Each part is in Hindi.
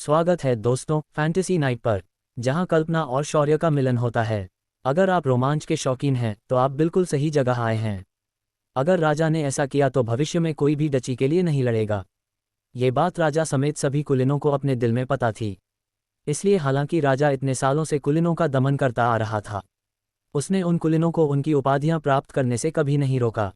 स्वागत है दोस्तों फैंटेसी नाइट पर, जहां कल्पना और शौर्य का मिलन होता है। अगर आप रोमांच के शौकीन हैं तो आप बिल्कुल सही जगह आए हैं। अगर राजा ने ऐसा किया तो भविष्य में कोई भी डची के लिए नहीं लड़ेगा। ये बात राजा समेत सभी कुलीनों को अपने दिल में पता थी। इसलिए हालांकि राजा इतने सालों से कुलीनों का दमन करता आ रहा था, उसने उन कुलीनों को उनकी उपाधियां प्राप्त करने से कभी नहीं रोका,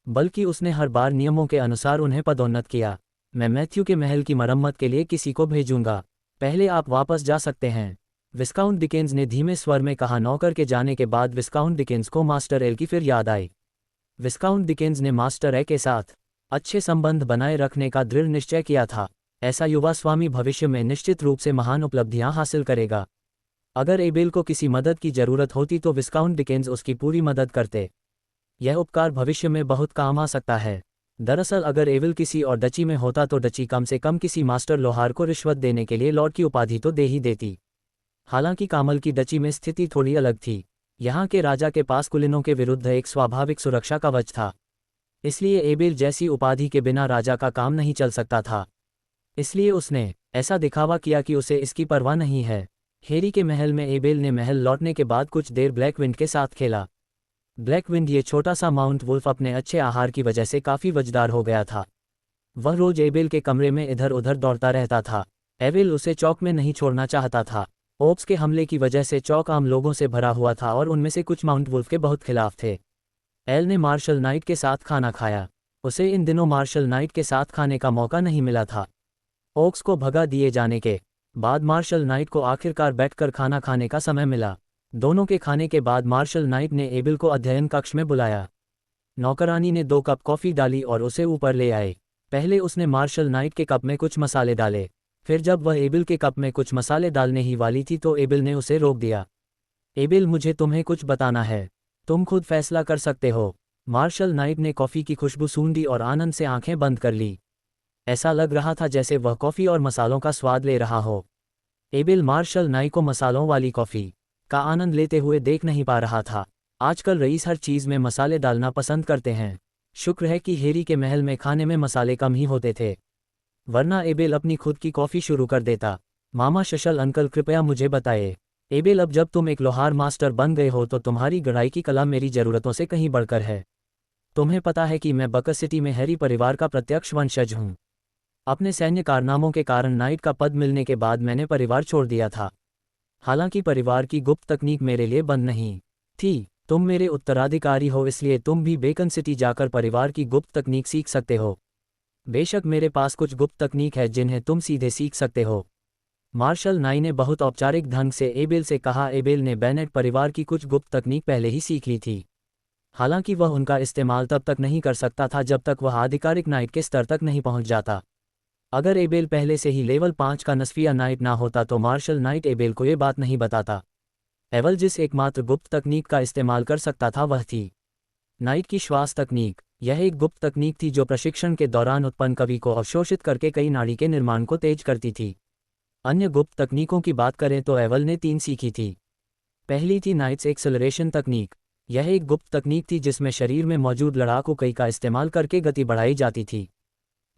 बल्कि उसने हर बार नियमों के अनुसार उन्हें पदोन्नत किया। मैं मैथ्यू के महल की मरम्मत के लिए किसी को भेजूंगा, पहले आप वापस जा सकते हैं, विस्काउंट डिकेंस ने धीमे स्वर में कहा। नौकर के जाने के बाद विस्काउंट डिकेंस को मास्टर एल की फिर याद आई। विस्काउंट डिकेंस ने मास्टर ए के साथ अच्छे संबंध बनाए रखने का दृढ़ निश्चय किया था। ऐसा युवा स्वामी भविष्य में निश्चित रूप से महान उपलब्धियां हासिल करेगा। अगर एबेल को किसी मदद की जरूरत होती तो विस्काउंट डिकेंस उसकी पूरी मदद करते। यह उपकार भविष्य में बहुत काम आ सकता है। दरअसल अगर एविल किसी और डची में होता तो डची कम से कम किसी मास्टर लोहार को रिश्वत देने के लिए लॉर्ड की उपाधि तो दे ही देती। हालांकि कामल की डची में स्थिति थोड़ी अलग थी। यहाँ के राजा के पास कुलीनों के विरुद्ध एक स्वाभाविक सुरक्षा कवच था, इसलिए एबेल जैसी उपाधि के बिना राजा का काम नहीं चल सकता था। इसलिए उसने ऐसा दिखावा किया कि उसे इसकी परवाह नहीं है। हेरी के महल में एबेल ने महल लौटने के बाद कुछ देर ब्लैकविंड के साथ खेला। ब्लैकविंड ये छोटा सा माउंट वुल्फ अपने अच्छे आहार की वजह से काफ़ी वजदार हो गया था। वह रोज एबेल के कमरे में इधर उधर दौड़ता रहता था। एबेल उसे चौक में नहीं छोड़ना चाहता था। ओप्स के हमले की वजह से चौक आम लोगों से भरा हुआ था और उनमें से कुछ माउंट वुल्फ के बहुत खिलाफ थे। एल ने मार्शल नाइट के साथ खाना खाया। उसे इन दिनों मार्शल नाइट के साथ खाने का मौका नहीं मिला था। ओक्स को भगा दिए जाने के बाद मार्शल नाइट को आखिरकार बैठकर खाना खाने का समय मिला। दोनों के खाने के बाद मार्शल नाइट ने एबेल को अध्ययन कक्ष में बुलाया। नौकरानी ने 2 कप कॉफ़ी डाली और उसे ऊपर ले आए। पहले उसने मार्शल नाइट के कप में कुछ मसाले डाले, फिर जब वह एबेल के कप में कुछ मसाले डालने ही वाली थी तो एबेल ने उसे रोक दिया। एबेल, मुझे तुम्हें कुछ बताना है, तुम खुद फैसला कर सकते हो। मार्शल नाइट ने कॉफ़ी की खुशबू सूंघी और आनंद से आंखें बंद कर ली। ऐसा लग रहा था जैसे वह कॉफ़ी और मसालों का स्वाद ले रहा हो। एबेल मार्शल नाइट को मसालों वाली कॉफ़ी का आनंद लेते हुए देख नहीं पा रहा था। आजकल रईस हर चीज़ में मसाले डालना पसंद करते हैं। शुक्र है कि हेरी के महल में खाने में मसाले कम ही होते थे, वरना एबेल अपनी खुद की कॉफ़ी शुरू कर देता। मामा शशल अंकल, कृपया मुझे बताइए। एबेल, अब जब तुम एक लोहार मास्टर बन गए हो तो तुम्हारी गढ़ाई की कला मेरी ज़रूरतों से कहीं बढ़कर है। तुम्हें पता है कि मैं बकर सिटी में हैरी परिवार का प्रत्यक्ष वंशज हूँ। अपने सैन्य कारनामों के कारण नाइट का पद मिलने के बाद मैंने परिवार छोड़ दिया था। हालांकि परिवार की गुप्त तकनीक मेरे लिए बंद नहीं थी। तुम मेरे उत्तराधिकारी हो, इसलिए तुम भी बेकन सिटी जाकर परिवार की गुप्त तकनीक सीख सकते हो। बेशक मेरे पास कुछ गुप्त तकनीक है जिन्हें तुम सीधे सीख सकते हो। मार्शल नाई ने बहुत औपचारिक ढंग से एबेल से कहा। एबेल ने बेनेट परिवार की कुछ गुप्त तकनीक पहले ही सीख ली थी। हालांकि वह उनका इस्तेमाल तब तक नहीं कर सकता था जब तक वह आधिकारिक नाइट के स्तर तक नहीं पहुंच जाता। अगर एबेल पहले से ही लेवल 5 का नस्फिया नाइट ना होता तो मार्शल नाइट एबेल को ये बात नहीं बताता। एवल जिस एकमात्र गुप्त तकनीक का इस्तेमाल कर सकता था वह थी नाइट की श्वास तकनीक। यह एक गुप्त तकनीक थी जो प्रशिक्षण के दौरान उत्पन्न कवि को अवशोषित करके कई नाड़ी के निर्माण को तेज करती थी। अन्य गुप्त तकनीकों की बात करें तो एवल ने 3 सीखी थी। पहली थी नाइट्स एक्सेलरेशन तकनीक। यह एक गुप्त तकनीक थी जिसमें शरीर में मौजूद लड़ाकू कई का इस्तेमाल करके गति बढ़ाई जाती थी।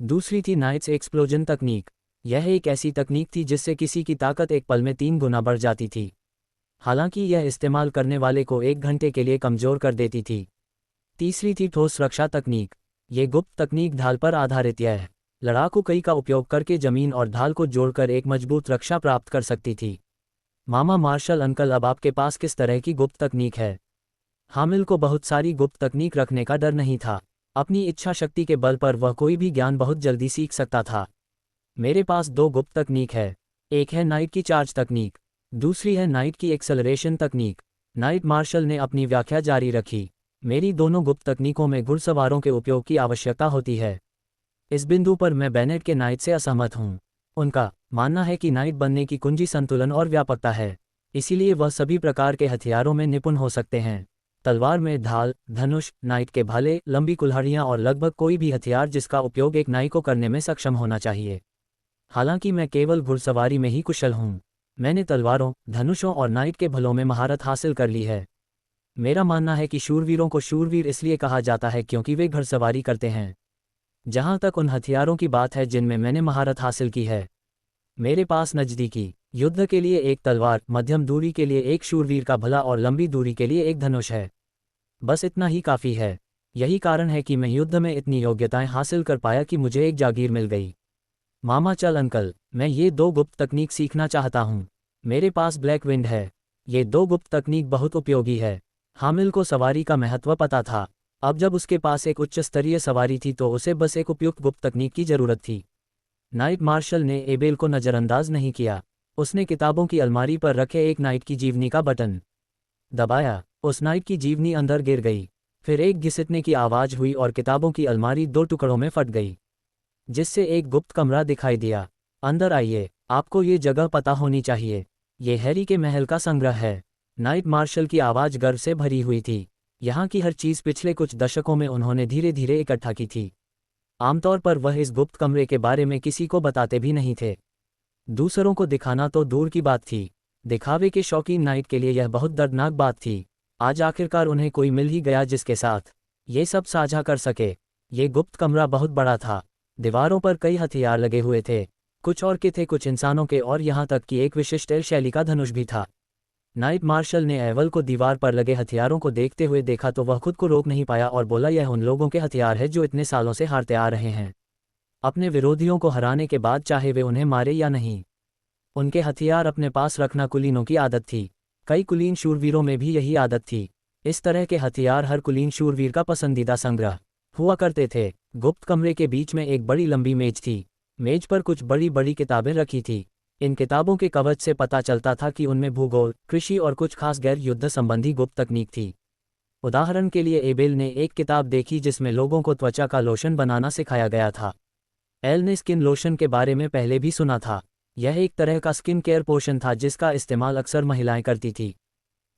दूसरी थी नाइट्स एक्सप्लोजन तकनीक। यह एक ऐसी तकनीक थी जिससे किसी की ताकत एक पल में 3 गुना बढ़ जाती थी। हालांकि यह इस्तेमाल करने वाले को 1 घंटे के लिए कमज़ोर कर देती थी। तीसरी थी ठोस रक्षा तकनीक। ये गुप्त तकनीक ढाल पर आधारित है। लड़ाकू कई का उपयोग करके जमीन और ढाल को जोड़कर एक मजबूत रक्षा प्राप्त कर सकती थी। मामा मार्शल अंकल, अब आपके पास किस तरह की गुप्त तकनीक है? हामिल को बहुत सारी गुप्त तकनीक रखने का डर नहीं था। अपनी इच्छा शक्ति के बल पर वह कोई भी ज्ञान बहुत जल्दी सीख सकता था। मेरे पास 2 गुप्त तकनीक है। एक है नाइट की चार्ज तकनीक, दूसरी है नाइट की एक्सेलरेशन तकनीक। नाइट मार्शल ने अपनी व्याख्या जारी रखी। मेरी दोनों गुप्त तकनीकों में घुड़सवारों के उपयोग की आवश्यकता होती है। इस बिंदु पर मैं बेनेट के नाइट से असहमत हूँ। उनका मानना है कि नाइट बनने की कुंजी संतुलन और व्यापकता है, इसीलिए वह सभी प्रकार के हथियारों में निपुण हो सकते हैं। तलवार में ढाल, धनुष, नाइट के भाले, लंबी कुल्हाड़ियाँ और लगभग कोई भी हथियार जिसका उपयोग एक नाई को करने में सक्षम होना चाहिए। हालांकि मैं केवल घुड़सवारी में ही कुशल हूँ। मैंने तलवारों, धनुषों और नाइट के भलों में महारत हासिल कर ली है। मेरा मानना है कि शूरवीरों को शूरवीर इसलिए कहा जाता है क्योंकि वे घुड़सवारी करते हैं। जहाँ तक उन हथियारों की बात है जिनमें मैंने महारत हासिल की है, मेरे पास नज़दीकी युद्ध के लिए एक तलवार, मध्यम दूरी के लिए एक शूरवीर का भला और लंबी दूरी के लिए एक धनुष है। बस इतना ही काफ़ी है। यही कारण है कि मैं युद्ध में इतनी योग्यताएं हासिल कर पाया कि मुझे एक जागीर मिल गई। मामा चल अंकल, मैं ये 2 गुप्त तकनीक सीखना चाहता हूँ। मेरे पास ब्लैक विंड है। ये 2 गुप्त तकनीक बहुत उपयोगी है। हामिल को सवारी का महत्व पता था। अब जब उसके पास एक उच्च स्तरीय सवारी थी तो उसे बस एक उपयुक्त गुप्त तकनीक की जरूरत थी। नाइट मार्शल ने एबेल को नज़रअंदाज नहीं किया। उसने किताबों की अलमारी पर रखे एक नाइट की जीवनी का बटन दबाया। उस नाइट की जीवनी अंदर गिर गई। फिर एक घिसटने की आवाज़ हुई और किताबों की अलमारी 2 टुकड़ों में फट गई, जिससे एक गुप्त कमरा दिखाई दिया। अंदर आइए, आपको ये जगह पता होनी चाहिए। ये हैरी के महल का संग्रह है। नाइट मार्शल की आवाज़ गर्व से भरी हुई थी। यहाँ की हर चीज़ पिछले कुछ दशकों में उन्होंने धीरे धीरे इकट्ठा की थी। आमतौर पर वह इस गुप्त कमरे के बारे में किसी को बताते भी नहीं थे। दूसरों को दिखाना तो दूर की बात थी, दिखावे के शौकीन नाइट के लिए यह बहुत दर्दनाक बात थी। आज आखिरकार उन्हें कोई मिल ही गया जिसके साथ ये सब साझा कर सके। ये गुप्त कमरा बहुत बड़ा था। दीवारों पर कई हथियार लगे हुए थे, कुछ और के थे, कुछ इंसानों के, और यहाँ तक कि एक विशिष्ट एल शैली का धनुष भी था। नाइट मार्शल ने एवल को दीवार पर लगे हथियारों को देखते हुए देखा तो वह खुद को रोक नहीं पाया और बोला, यह उन लोगों के हथियार है जो इतने सालों से हारते आ रहे हैं। अपने विरोधियों को हराने के बाद चाहे वे उन्हें मारे या नहीं, उनके हथियार अपने पास रखना कुलीनों की आदत थी। कई कुलीन शूरवीरों में भी यही आदत थी। इस तरह के हथियार हर कुलीन शूरवीर का पसंदीदा संग्रह हुआ करते थे। गुप्त कमरे के बीच में एक बड़ी लंबी मेज थी। मेज पर कुछ बड़ी बड़ी किताबें रखी थी। इन किताबों के कवच से पता चलता था कि उनमें भूगोल, कृषि और कुछ खास गैर युद्ध संबंधी गुप्त तकनीक थी। उदाहरण के लिए एबेल ने एक किताब देखी जिसमें लोगों को त्वचा का लोशन बनाना सिखाया गया था। एल ने स्किन लोशन के बारे में पहले भी सुना था। यह एक तरह का स्किन केयर पोशन था जिसका इस्तेमाल अक्सर महिलाएं करती थी।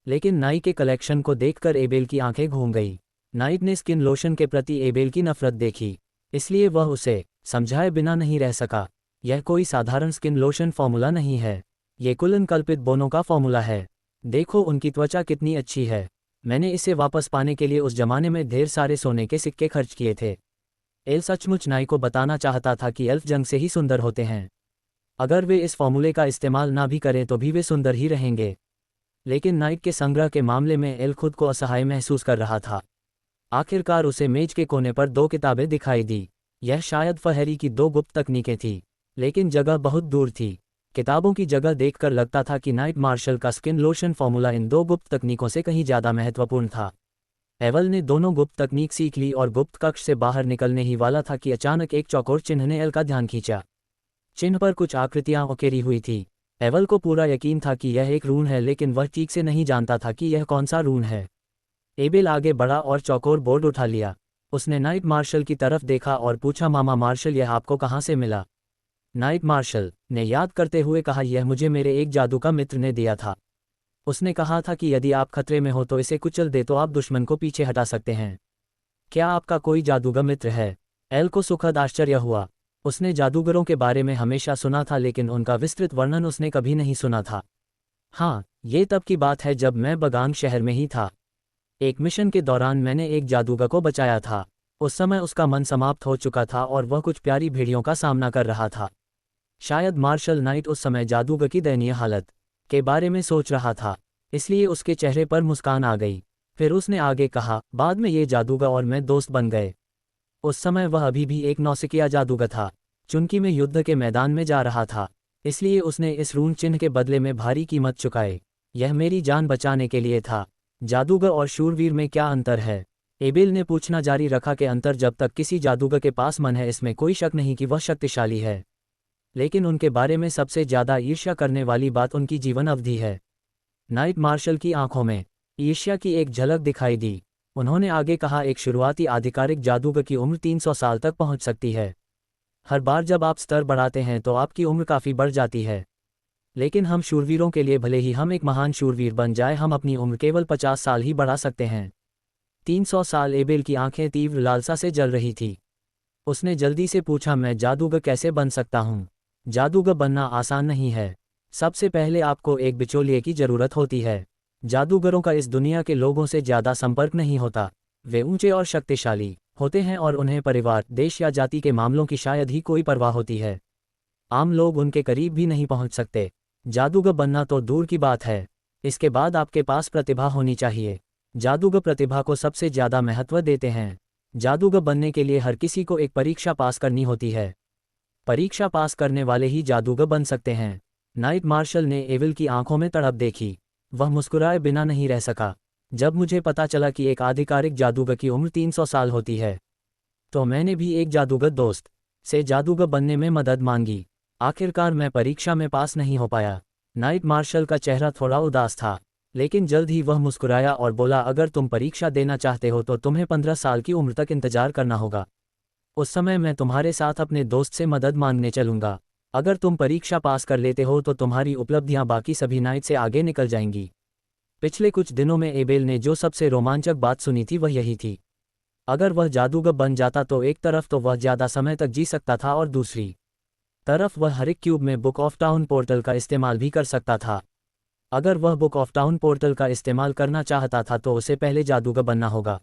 लेकिन नाइट के कलेक्शन को देखकर एबेल की आंखें घूम गई। नाइट ने स्किन लोशन के प्रति एबेल की नफरत देखी, इसलिए वह उसे समझाए बिना नहीं रह सका। यह कोई साधारण स्किन लोशन फॉर्मूला नहीं है, ये कुलन कल्पित बोनों का फॉर्मूला है। देखो उनकी त्वचा कितनी अच्छी है। मैंने इसे वापस पाने के लिए उस जमाने में ढेर सारे सोने के सिक्के खर्च किए थे। एल सचमुच नाइट को बताना चाहता था कि एल्फ जंग से ही सुंदर होते हैं। अगर वे इस फॉर्मूले का इस्तेमाल ना भी करें तो भी वे सुंदर ही रहेंगे। लेकिन नाइट के संग्रह के मामले में एल खुद को असहाय महसूस कर रहा था। आखिरकार उसे मेज के कोने पर 2 किताबें दिखाई दी। यह शायद फहरी की 2 गुप्त तकनीकें थीं, लेकिन जगह बहुत दूर थी। किताबों की जगह देखकर लगता था कि नाइट मार्शल का स्किन लोशन फॉर्मूला इन 2 गुप्त तकनीकों से कहीं ज़्यादा महत्वपूर्ण था। एवल ने दोनों गुप्त तकनीक सीख ली और गुप्त कक्ष से बाहर निकलने ही वाला था कि अचानक एक चौकोर चिन्ह ने एल का ध्यान खींचा। चिन्ह पर कुछ आकृतियां उकेरी हुई थी। एवल को पूरा यकीन था कि यह एक रून है, लेकिन वह ठीक से नहीं जानता था कि यह कौन सा रून है। एबेल आगे बढ़ा और चौकोर बोर्ड उठा लिया। उसने नाइट मार्शल की तरफ देखा और पूछा, मामा मार्शल, यह आपको कहाँ से मिला? नाइट मार्शल ने याद करते हुए कहा, यह मुझे मेरे एक जादू का मित्र ने दिया था। उसने कहा था कि यदि आप खतरे में हो तो इसे कुचल दे तो आप दुश्मन को पीछे हटा सकते हैं। क्या आपका कोई जादूगर मित्र है? एल को सुखद आश्चर्य हुआ। उसने जादूगरों के बारे में हमेशा सुना था, लेकिन उनका विस्तृत वर्णन उसने कभी नहीं सुना था। हाँ, ये तब की बात है जब मैं बगांग शहर में ही था। एक मिशन के दौरान मैंने एक जादूगर को बचाया था। उस समय उसका मन समाप्त हो चुका था और वह कुछ प्यारी भेड़ियों का सामना कर रहा था। शायद मार्शल नाइट उस समय जादूगर की दयनीय हालत के बारे में सोच रहा था, इसलिए उसके चेहरे पर मुस्कान आ गई। फिर उसने आगे कहा, बाद में ये जादूगर और मैं दोस्त बन गए। उस समय वह अभी भी एक नौसिखिया जादूगर था, चुनकी में युद्ध के मैदान में जा रहा था, इसलिए उसने इस रून चिन्ह के बदले में भारी कीमत चुकाई। यह मेरी जान बचाने के लिए था। जादूगर और शूरवीर में क्या अंतर है? एबेल ने पूछना जारी रखा कि अंतर जब तक किसी जादूगर के पास मन है, इसमें कोई शक नहीं कि वह शक्तिशाली है। लेकिन उनके बारे में सबसे ज़्यादा ईर्ष्या करने वाली बात उनकी जीवन अवधि है। नाइट मार्शल की आंखों में ईर्ष्या की एक झलक दिखाई दी। उन्होंने आगे कहा, एक शुरुआती आधिकारिक जादूगर की उम्र 300 साल तक पहुंच सकती है। हर बार जब आप स्तर बढ़ाते हैं तो आपकी उम्र काफ़ी बढ़ जाती है। लेकिन हम शूरवीरों के लिए, भले ही हम एक महान शूरवीर बन जाए, हम अपनी उम्र केवल 50 साल ही बढ़ा सकते हैं। 300 साल। एबेल की आंखें तीव्र लालसा से जल रही थी। उसने जल्दी से पूछा, मैं जादूगर कैसे बन सकता हूँ? जादूगर बनना आसान नहीं है। सबसे पहले आपको एक बिचौलिए की ज़रूरत होती है। जादूगरों का इस दुनिया के लोगों से ज़्यादा संपर्क नहीं होता। वे ऊंचे और शक्तिशाली होते हैं और उन्हें परिवार, देश या जाति के मामलों की शायद ही कोई परवाह होती है। आम लोग उनके करीब भी नहीं पहुंच सकते। जादूगर बनना तो दूर की बात है, इसके बाद आपके पास प्रतिभा होनी चाहिए। जादूगर प्रतिभा को सबसे ज़्यादा महत्व देते हैं। जादूगर बनने के लिए हर किसी को एक परीक्षा पास करनी होती है। परीक्षा पास करने वाले ही जादूगर बन सकते हैं। नाइट मार्शल ने एविल की आंखों में तड़प देखी। वह मुस्कुराए बिना नहीं रह सका। जब मुझे पता चला कि एक आधिकारिक जादूगर की उम्र 300 साल होती है, तो मैंने भी एक जादूगर दोस्त से जादूगर बनने में मदद मांगी। आखिरकार मैं परीक्षा में पास नहीं हो पाया। नाइट मार्शल का चेहरा थोड़ा उदास था, लेकिन जल्द ही वह मुस्कुराया और बोला, अगर तुम परीक्षा देना चाहते हो तो तुम्हें 15 साल की उम्र तक इंतजार करना होगा। उस समय मैं तुम्हारे साथ अपने दोस्त से मदद मांगने चलूंगा। अगर तुम परीक्षा पास कर लेते हो तो तुम्हारी उपलब्धियां बाकी सभी नाइट से आगे निकल जाएंगी। पिछले कुछ दिनों में एबेल ने जो सबसे रोमांचक बात सुनी थी वह यही थी। अगर वह जादूगर बन जाता तो एक तरफ तो वह ज़्यादा समय तक जी सकता था और दूसरी तरफ वह हर एक क्यूब में बुक ऑफ टाउन पोर्टल का इस्तेमाल भी कर सकता था। अगर वह बुक ऑफ टाउन पोर्टल का इस्तेमाल करना चाहता था तो उसे पहले जादूगर बनना होगा,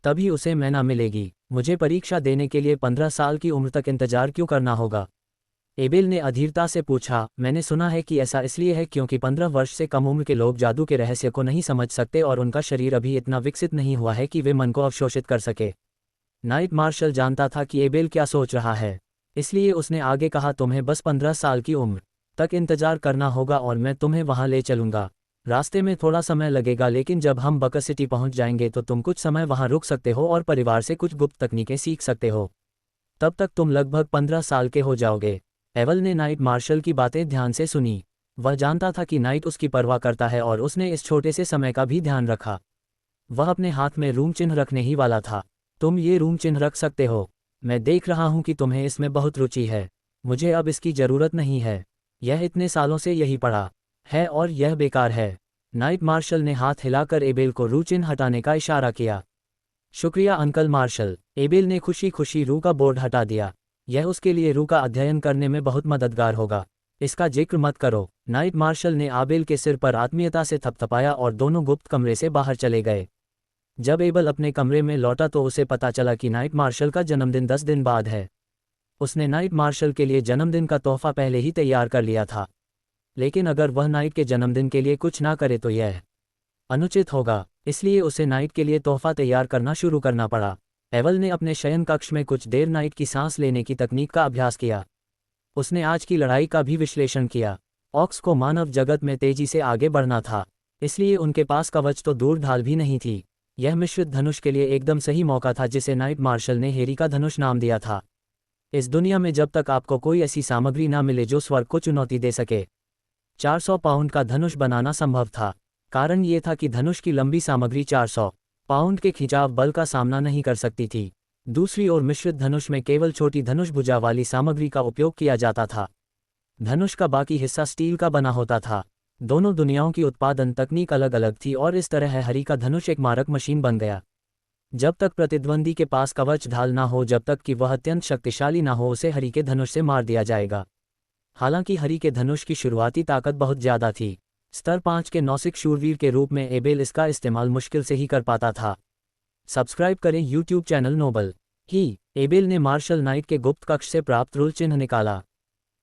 तभी उसे मैना मिलेगी। मुझे परीक्षा देने के लिए 15 साल की उम्र तक इंतजार क्यों करना होगा? एबेल ने अधीरता से पूछा। मैंने सुना है कि ऐसा इसलिए है क्योंकि 15 वर्ष से कम उम्र के लोग जादू के रहस्य को नहीं समझ सकते और उनका शरीर अभी इतना विकसित नहीं हुआ है कि वे मन को अवशोषित कर सके। नाइट मार्शल जानता था कि एबेल क्या सोच रहा है, इसलिए उसने आगे कहा, तुम्हें बस 15 साल की उम्र तक इंतजार करना होगा और मैं तुम्हें वहां ले चलूंगा। रास्ते में थोड़ा समय लगेगा, लेकिन जब हम बकर सिटी पहुंच जाएंगे तो तुम कुछ समय वहां रुक सकते हो और परिवार से कुछ गुप्त तकनीकें सीख सकते हो। तब तक तुम लगभग 15 साल के हो जाओगे। एवल ने नाइट मार्शल की बातें ध्यान से सुनी। वह जानता था कि नाइट उसकी परवाह करता है और उसने इस छोटे से समय का भी ध्यान रखा। वह अपने हाथ में रूम चिन्ह रखने ही वाला था। तुम ये रूम चिन्ह रख सकते हो। मैं देख रहा हूं कि तुम्हें इसमें बहुत रुचि है। मुझे अब इसकी ज़रूरत नहीं है। यह इतने सालों से यही पड़ा है और यह बेकार है। नाइट मार्शल ने हाथ हिलाकर एबेल को रू चिन्ह हटाने का इशारा किया। शुक्रिया अंकल मार्शल। एबेल ने खुशी खुशी रू का बोर्ड हटा दिया। यह उसके लिए रू का अध्ययन करने में बहुत मददगार होगा। इसका जिक्र मत करो। नाइट मार्शल ने आबेल के सिर पर आत्मीयता से थपथपाया और दोनों गुप्त कमरे से बाहर चले गए। जब एबल अपने कमरे में लौटा तो उसे पता चला कि नाइट मार्शल का जन्मदिन 10 दिन बाद है। उसने नाइट मार्शल के लिए जन्मदिन का तोहफा पहले ही तैयार कर लिया था, लेकिन अगर वह नाइट के जन्मदिन के लिए कुछ ना करे तो यह अनुचित होगा, इसलिए उसे नाइट के लिए तोहफा तैयार करना शुरू करना पड़ा। एवल ने अपने शयन कक्ष में कुछ देर नाइट की सांस लेने की तकनीक का अभ्यास किया। उसने आज की लड़ाई का भी विश्लेषण किया। ऑक्स को मानव जगत में तेजी से आगे बढ़ना था, इसलिए उनके पास कवच तो दूर ढाल भी नहीं थी। यह मिश्रित धनुष के लिए एकदम सही मौका था, जिसे नाइट मार्शल ने हेरी का धनुष नाम दिया था। इस दुनिया में जब तक आपको कोई ऐसी सामग्री ना मिले जो स्वर्ग को चुनौती दे सके, 400 पाउंड का धनुष बनाना संभव था। कारण ये था कि धनुष की लंबी सामग्री 400 पाउंड के खिंचाव बल का सामना नहीं कर सकती थी। दूसरी ओर मिश्रित धनुष में केवल छोटी धनुष भुजा वाली सामग्री का उपयोग किया जाता था। धनुष का बाकी हिस्सा स्टील का बना होता था। दोनों दुनियाओं की उत्पादन तकनीक अलग अलग थी और इस तरह हरी का धनुष एक मारक मशीन बन गया। जब तक प्रतिद्वंदी के पास कवच ढाल ना हो, जब तक कि वह अत्यंत शक्तिशाली ना हो, उसे हरी के धनुष से मार दिया जाएगा। हालांकि हरी के धनुष की शुरुआती ताकत बहुत ज़्यादा थी। स्तर 5 के नौसिक शूरवीर के रूप में एबेल इसका इस्तेमाल मुश्किल से ही कर पाता था। सब्सक्राइब करें यूट्यूब चैनल नोबल ही। एबेल ने मार्शल नाइट के गुप्त कक्ष से प्राप्त रूल चिन्ह निकाला।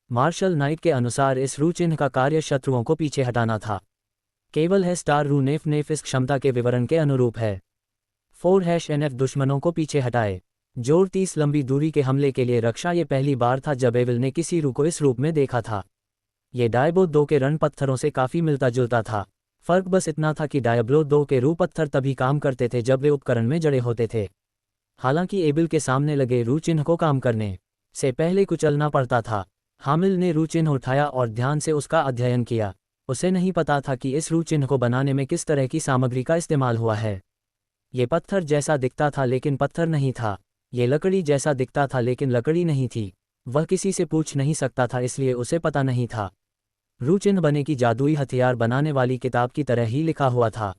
मार्शल नाइट के अनुसार इस रू चिन्ह का कार्य शत्रुओं को पीछे हटाना था। केवल है स्टार रू नेफ नेफ इस क्षमता के विवरण के अनुरूप है। 4-NF दुश्मनों को पीछे हटाए। जोर 30 लंबी दूरी के हमले के लिए रक्षा। ये पहली बार था जब एविल ने किसी रू को इस रूप में देखा था। ये डायबो 2 के रण पत्थरों से काफ़ी मिलता जुलता था। फर्क बस इतना था कि डायब्लो 2 के रू पत्थर तभी काम करते थे जब वे उपकरण में जड़े होते थे। हालांकि एबिल के सामने लगे रू चिन्ह को काम करने से पहले कुचलना पड़ता था। हामिल ने रू चिन्ह उठाया और ध्यान से उसका अध्ययन किया। उसे नहीं पता था कि इस रू चिन्ह को बनाने में किस तरह की सामग्री का इस्तेमाल हुआ है। ये पत्थर जैसा दिखता था लेकिन पत्थर नहीं था। ये लकड़ी जैसा दिखता था लेकिन लकड़ी नहीं थी। वह किसी से पूछ नहीं सकता था, इसलिए उसे पता नहीं था। रू चिन्ह बने की जादुई हथियार बनाने वाली किताब की तरह ही लिखा हुआ था,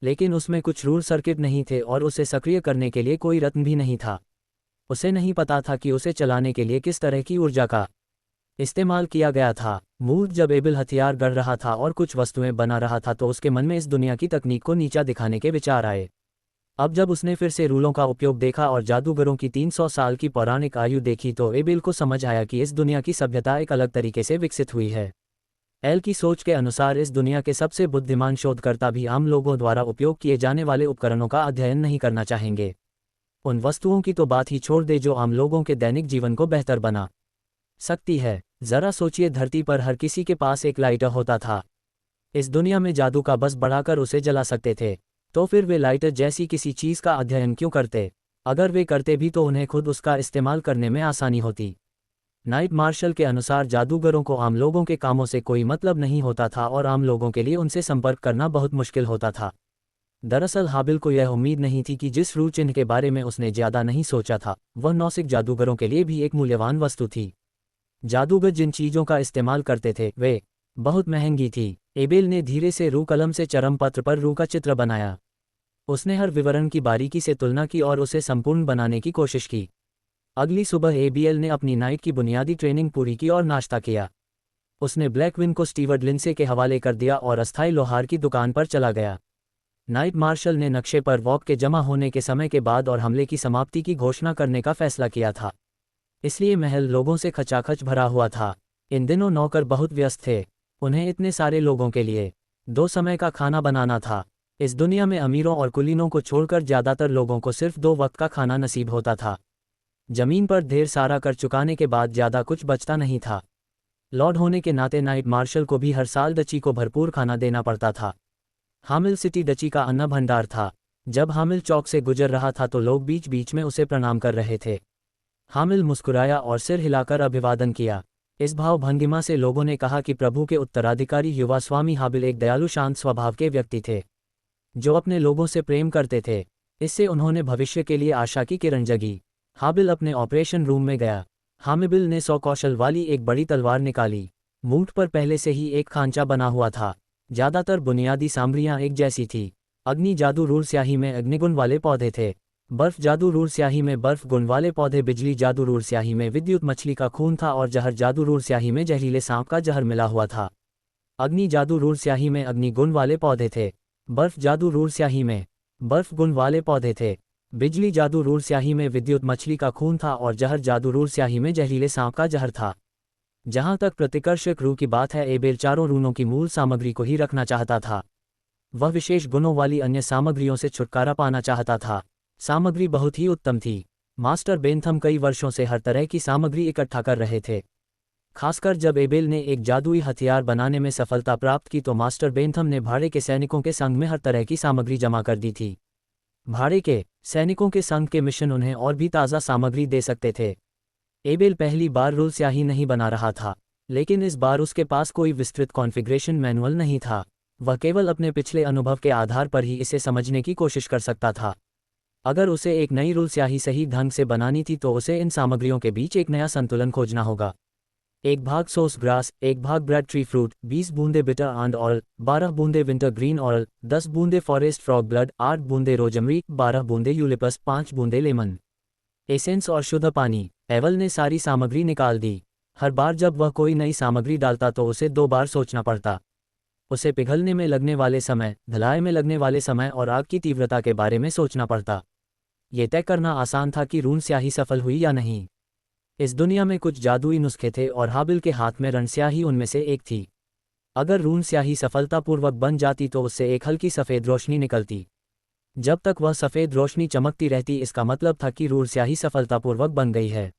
लेकिन उसमें कुछ रूल सर्किट नहीं थे और उसे सक्रिय करने के लिए कोई रत्न भी नहीं था। उसे नहीं पता था कि उसे चलाने के लिए किस तरह की ऊर्जा का इस्तेमाल किया गया था। मूर्ख जब एबिल हथियार गढ़ रहा था और कुछ वस्तुएं बना रहा था तो उसके मन में इस दुनिया की तकनीक को नीचा दिखाने के विचार आए। अब जब उसने फिर से रूलों का उपयोग देखा और जादूगरों की 300 साल की पौराणिक आयु देखी तो एबेल को समझ आया कि इस दुनिया की सभ्यता एक अलग तरीके से विकसित हुई है। एल की सोच के अनुसार इस दुनिया के सबसे बुद्धिमान शोधकर्ता भी आम लोगों द्वारा उपयोग किए जाने वाले उपकरणों का अध्ययन नहीं करना चाहेंगे। उन वस्तुओं की तो बात ही छोड़ दे जो आम लोगों के दैनिक जीवन को बेहतर बना सकती है। जरा सोचिए, धरती पर हर किसी के पास एक लाइटर होता था। इस दुनिया में जादू का बस बढ़ाकर उसे जला सकते थे। तो फिर वे लाइटर जैसी किसी चीज़ का अध्ययन क्यों करते? अगर वे करते भी तो उन्हें खुद उसका इस्तेमाल करने में आसानी होती। नाइट मार्शल के अनुसार जादूगरों को आम लोगों के कामों से कोई मतलब नहीं होता था और आम लोगों के लिए उनसे संपर्क करना बहुत मुश्किल होता था। दरअसल हाबिल को यह उम्मीद नहीं थी कि जिस रू चिन्ह के बारे में उसने ज़्यादा नहीं सोचा था वह नौसिक जादूगरों के लिए भी एक मूल्यवान वस्तु थी। जादूगर जिन चीज़ों का इस्तेमाल करते थे वे बहुत महंगी थी। एबेल ने धीरे से रू कलम से चरम पत्र पर रू का चित्र बनाया। उसने हर विवरण की बारीकी से तुलना की और उसे संपूर्ण बनाने की कोशिश की। अगली सुबह एबीएल ने अपनी नाइट की बुनियादी ट्रेनिंग पूरी की और नाश्ता किया। उसने ब्लैकविन को स्टीवर्ड लिंडसे के हवाले कर दिया और अस्थायी लोहार की दुकान पर चला गया। नाइट मार्शल ने नक्शे पर वॉक के जमा होने के समय के बाद और हमले की समाप्ति की घोषणा करने का फैसला किया था, इसलिए महल लोगों से खचाखच भरा हुआ था। इन दिनों नौकर बहुत व्यस्त थे। उन्हें इतने सारे लोगों के लिए 2 समय का खाना बनाना था। इस दुनिया में अमीरों और कुलीनों को छोड़कर ज़्यादातर लोगों को सिर्फ 2 वक्त का खाना नसीब होता था। जमीन पर ढेर सारा कर चुकाने के बाद ज़्यादा कुछ बचता नहीं था। लॉर्ड होने के नाते नाइट मार्शल को भी हर साल डची को भरपूर खाना देना पड़ता था। हामिल सिटी डची का अन्न भंडार था। जब हामिल चौक से गुजर रहा था तो लोग बीच बीच में उसे प्रणाम कर रहे थे। हामिल मुस्कुराया और सिर हिलाकर अभिवादन किया। इस भाव भंगिमा से लोगों ने कहा कि प्रभु के उत्तराधिकारी युवा स्वामी हाबिल एक दयालु शांत स्वभाव के व्यक्ति थे जो अपने लोगों से प्रेम करते थे। इससे उन्होंने भविष्य के लिए आशा की किरण जगी। हाबिल अपने ऑपरेशन रूम में गया। हामिबिल ने 100 कौशल वाली एक बड़ी तलवार निकाली। मूठ पर पहले से ही एक खांचा बना हुआ था। ज़्यादातर बुनियादी सामग्रियां एक जैसी थी। अग्नि जादू रूल स्याही में अग्निगुण वाले पौधे थे। बर्फ जादू रूल स्याही में बर्फ गुण वाले पौधे। बिजली जादू रूल स्याही में विद्युत मछली का खून था और जहर जादू रूल स्याही में जहरीले सांप का जहर मिला हुआ था। अग्नि जादू रूल स्याही में अग्नि गुण वाले पौधे थे। बर्फ जादू रूल स्याही में बर्फ गुण वाले पौधे थे। बिजली जादू रूल स्याही में विद्युत मछली का खून था और जहर जादू रूल स्याही में जहरीले सांप का जहर था। जहां तक प्रतिकर्षक रू की बात है, एबेल चारों रूनों की मूल सामग्री को ही रखना चाहता था। वह विशेष गुणों वाली अन्य सामग्रियों से छुटकारा पाना चाहता था। सामग्री बहुत ही उत्तम थी। मास्टर बेंथम कई वर्षों से हर तरह की सामग्री इकट्ठा कर रहे थे। खासकर जब एबेल ने एक जादुई हथियार बनाने में सफलता प्राप्त की तो मास्टर बेंथम ने भाड़े के सैनिकों के संग में हर तरह की सामग्री जमा कर दी थी। भाड़े के सैनिकों के संग के मिशन उन्हें और भी ताज़ा सामग्री दे सकते थे। एबेल पहली बार रूल स्याही नहीं बना रहा था, लेकिन इस बार उसके पास कोई विस्तृत कॉन्फ़िगरेशन मैनुअल नहीं था। वह केवल अपने पिछले अनुभव के आधार पर ही इसे समझने की कोशिश कर सकता था। अगर उसे एक नई रूल स्याही सही ढंग से बनानी थी तो उसे इन सामग्रियों के बीच एक नया संतुलन खोजना होगा। 1 भाग सोस ग्रास, 1 भाग ब्रेड ट्री फ्रूट, 20 बूंदे बिटर एंड ऑयल, 12 बूंदे विंटर ग्रीन ऑयल, 10 बूंदे फॉरेस्ट फ्रॉग ब्लड, 8 बूंदे रोजमरी, 12 बूंदे यूलिपस, 5 बूंदे लेमन एसेंस और शुद्ध पानी। एवल ने सारी सामग्री निकाल दी। हर बार जब वह कोई नई सामग्री डालता तो उसे 2 बार सोचना पड़ता। उसे पिघलने में लगने वाले समय, धुलाई में लगने वाले समय और आग की तीव्रता के बारे में सोचना पड़ता। ये तय करना आसान था कि रून स्याही सफल हुई या नहीं। इस दुनिया में कुछ जादुई नुस्खे थे और हाबिल के हाथ में रण स्याही उनमें से एक थी। अगर रून स्याही सफलतापूर्वक बन जाती तो उससे एक हल्की सफ़ेद रोशनी निकलती। जब तक वह सफ़ेद रोशनी चमकती रहती इसका मतलब था कि रून स्याही सफलतापूर्वक बन गई है।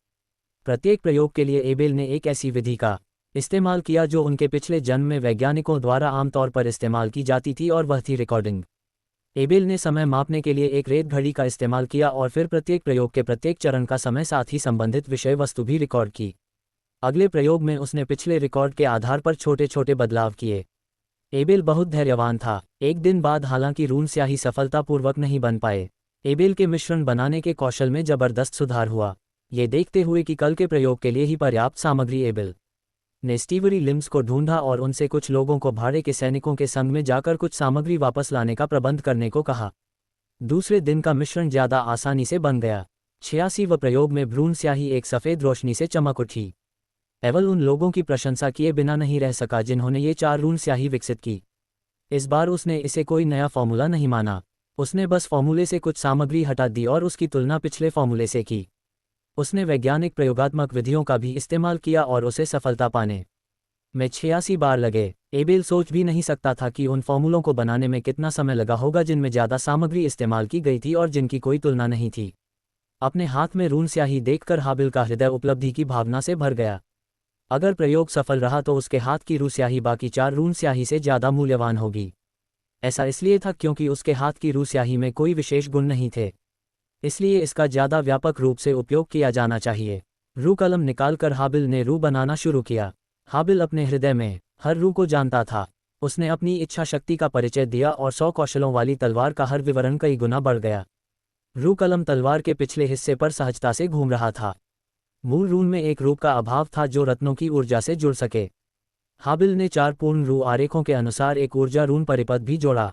प्रत्येक प्रयोग के लिए एबेल ने एक ऐसी विधि का इस्तेमाल किया जो उनके पिछले जन्म में वैज्ञानिकों द्वारा आमतौर पर इस्तेमाल की जाती थी और वह थी रिकॉर्डिंग। एबेल ने समय मापने के लिए एक रेत घड़ी का इस्तेमाल किया और फिर प्रत्येक प्रयोग के प्रत्येक चरण का समय साथ ही संबंधित विषय वस्तु भी रिकॉर्ड की। अगले प्रयोग में उसने पिछले रिकॉर्ड के आधार पर छोटे छोटे बदलाव किए। एबेल बहुत धैर्यवान था। एक दिन बाद हालांकि रून स्याही सफलतापूर्वक नहीं बन पाए, एबेल के मिश्रण बनाने के कौशल में जबरदस्त सुधार हुआ। ये देखते हुए कि कल के प्रयोग के लिए ही पर्याप्त सामग्री, एबेल ने स्टीवरी लिम्स को ढूंढा और उनसे कुछ लोगों को भाड़े के सैनिकों के संग में जाकर कुछ सामग्री वापस लाने का प्रबंध करने को कहा। दूसरे दिन का मिश्रण ज़्यादा आसानी से बन गया। 86वें प्रयोग में भ्रूण स्याही एक सफ़ेद रोशनी से चमक उठी। एवल उन लोगों की प्रशंसा किए बिना नहीं रह सका जिन्होंने ये 4 रून स्याही विकसित की। इस बार उसने इसे कोई नया फॉर्मूला नहीं माना। उसने बस फॉर्मूले से कुछ सामग्री हटा दी और उसकी तुलना पिछले फॉर्मूले से की। उसने वैज्ञानिक प्रयोगात्मक विधियों का भी इस्तेमाल किया और उसे सफलता पाने में 86 बार लगे। एबेल सोच भी नहीं सकता था कि उन फॉर्मूलों को बनाने में कितना समय लगा होगा जिनमें ज़्यादा सामग्री इस्तेमाल की गई थी और जिनकी कोई तुलना नहीं थी। अपने हाथ में रून स्याही देखकर हाबिल का हृदय उपलब्धि की भावना से भर गया। अगर प्रयोग सफल रहा तो उसके हाथ की रू स्याही बाकी 4 रून स्याही से ज़्यादा मूल्यवान होगी। ऐसा इसलिए था क्योंकि उसके हाथ की रू स्याही में कोई विशेष गुण नहीं थे, इसलिए इसका ज़्यादा व्यापक रूप से उपयोग किया जाना चाहिए। रू कलम निकालकर हाबिल ने रू बनाना शुरू किया। हाबिल अपने हृदय में हर रू को जानता था। उसने अपनी इच्छा शक्ति का परिचय दिया और 100 कौशलों वाली तलवार का हर विवरण कई गुना बढ़ गया। रू कलम तलवार के पिछले हिस्से पर सहजता से घूम रहा था। मूल रून में एक रूप का अभाव था जो रत्नों की ऊर्जा से जुड़ सके। हाबिल ने 4 पूर्ण रू आरेखों के अनुसार एक ऊर्जा रून परिपथ भी जोड़ा।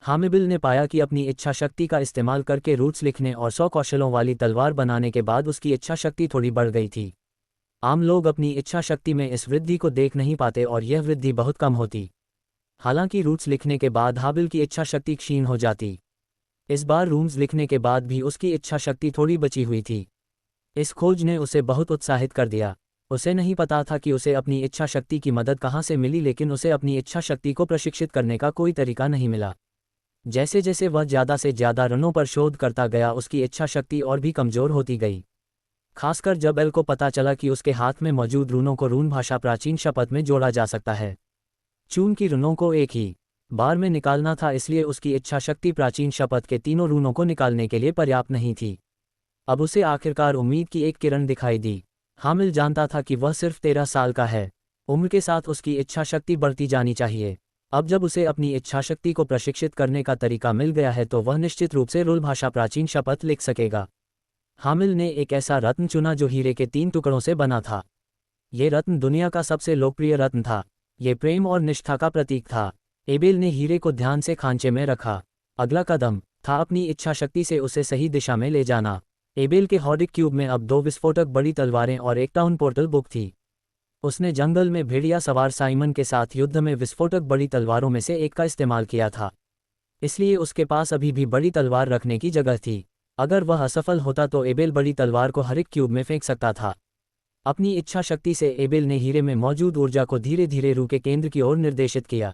हामिबिल ने पाया कि अपनी इच्छा शक्ति का इस्तेमाल करके रूट्स लिखने और 100 कौशलों वाली तलवार बनाने के बाद उसकी इच्छा शक्ति थोड़ी बढ़ गई थी। आम लोग अपनी इच्छा शक्ति में इस वृद्धि को देख नहीं पाते और यह वृद्धि बहुत कम होती। हालांकि रूट्स लिखने के बाद हाबिल की इच्छा शक्ति क्षीण हो जाती। इस बार रूम्स लिखने के बाद भी उसकी इच्छा शक्ति थोड़ी बची हुई थी। इस खोज ने उसे बहुत उत्साहित कर दिया। उसे नहीं पता था कि उसे अपनी इच्छा शक्ति की मदद कहाँ से मिली, लेकिन उसे अपनी इच्छा शक्ति को प्रशिक्षित करने का कोई तरीका नहीं मिला। जैसे जैसे वह ज़्यादा से ज़्यादा रनों पर शोध करता गया उसकी इच्छा शक्ति और भी कमज़ोर होती गई। खासकर जब एल को पता चला कि उसके हाथ में मौजूद रूनों को रून भाषा प्राचीन शपथ में जोड़ा जा सकता है। चून की रूनों को एक ही बार में निकालना था, इसलिए उसकी इच्छा शक्ति प्राचीन शपथ के तीनों रूनों को निकालने के लिए पर्याप्त नहीं थी। अब उसे आखिरकार उम्मीद की एक किरण दिखाई दी। हामिल जानता था कि वह सिर्फ 13 साल का है। उम्र के साथ उसकी इच्छा शक्ति बढ़ती जानी चाहिए। अब जब उसे अपनी इच्छा शक्ति को प्रशिक्षित करने का तरीका मिल गया है तो वह निश्चित रूप से रूल भाषा प्राचीन शपथ लिख सकेगा। हामिल ने एक ऐसा रत्न चुना जो हीरे के 3 टुकड़ों से बना था। ये रत्न दुनिया का सबसे लोकप्रिय रत्न था। ये प्रेम और निष्ठा का प्रतीक था। एबेल ने हीरे को ध्यान से खांचे में रखा। अगला कदम था अपनी इच्छा शक्ति से उसे सही दिशा में ले जाना। एबेल के हॉडिक क्यूब में अब 2 विस्फोटक बड़ी तलवारें और एक टाउन पोर्टल बुक थी। उसने जंगल में भेड़िया सवार साइमन के साथ युद्ध में विस्फोटक बड़ी तलवारों में से एक का इस्तेमाल किया था, इसलिए उसके पास अभी भी बड़ी तलवार रखने की जगह थी। अगर वह असफल होता तो एबेल बड़ी तलवार को हर एक क्यूब में फेंक सकता था। अपनी इच्छा शक्ति से एबेल ने हीरे में मौजूद ऊर्जा को धीरे धीरे रू के केंद्र की ओर निर्देशित किया।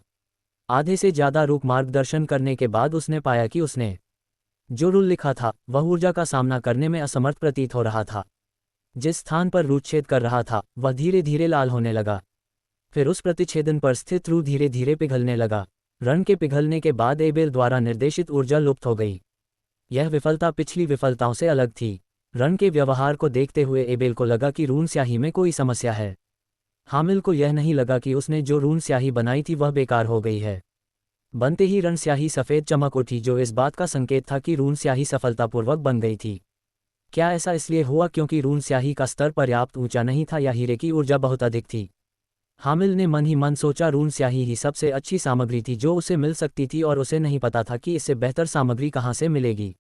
आधे से ज़्यादा रूप मार्गदर्शन करने के बाद उसने पाया कि उसने जो रूल लिखा था वह ऊर्जा का सामना करने में असमर्थ प्रतीत हो रहा था। जिस स्थान पर रू छेद कर रहा था वह धीरे धीरे लाल होने लगा। फिर उस प्रतिच्छेदन पर स्थित रू धीरे धीरे पिघलने लगा। रण के पिघलने के बाद एबेल द्वारा निर्देशित ऊर्जा लुप्त हो गई। यह विफलता पिछली विफलताओं से अलग थी। रण के व्यवहार को देखते हुए एबेल को लगा कि रून स्याही में कोई समस्या है। हामिल को यह नहीं लगा कि उसने जो रून स्याही बनाई थी वह बेकार हो गई है। बनते ही रण स्याही सफ़ेद चमक उठी जो इस बात का संकेत था कि रून स्याही सफलतापूर्वक बन गई थी। क्या ऐसा इसलिए हुआ क्योंकि रून स्याही का स्तर पर्याप्त ऊंचा नहीं था या हीरे की ऊर्जा बहुत अधिक थी? हामिल ने मन ही मन सोचा रून स्याही ही सबसे अच्छी सामग्री थी जो उसे मिल सकती थी और उसे नहीं पता था कि इससे बेहतर सामग्री कहाँ से मिलेगी।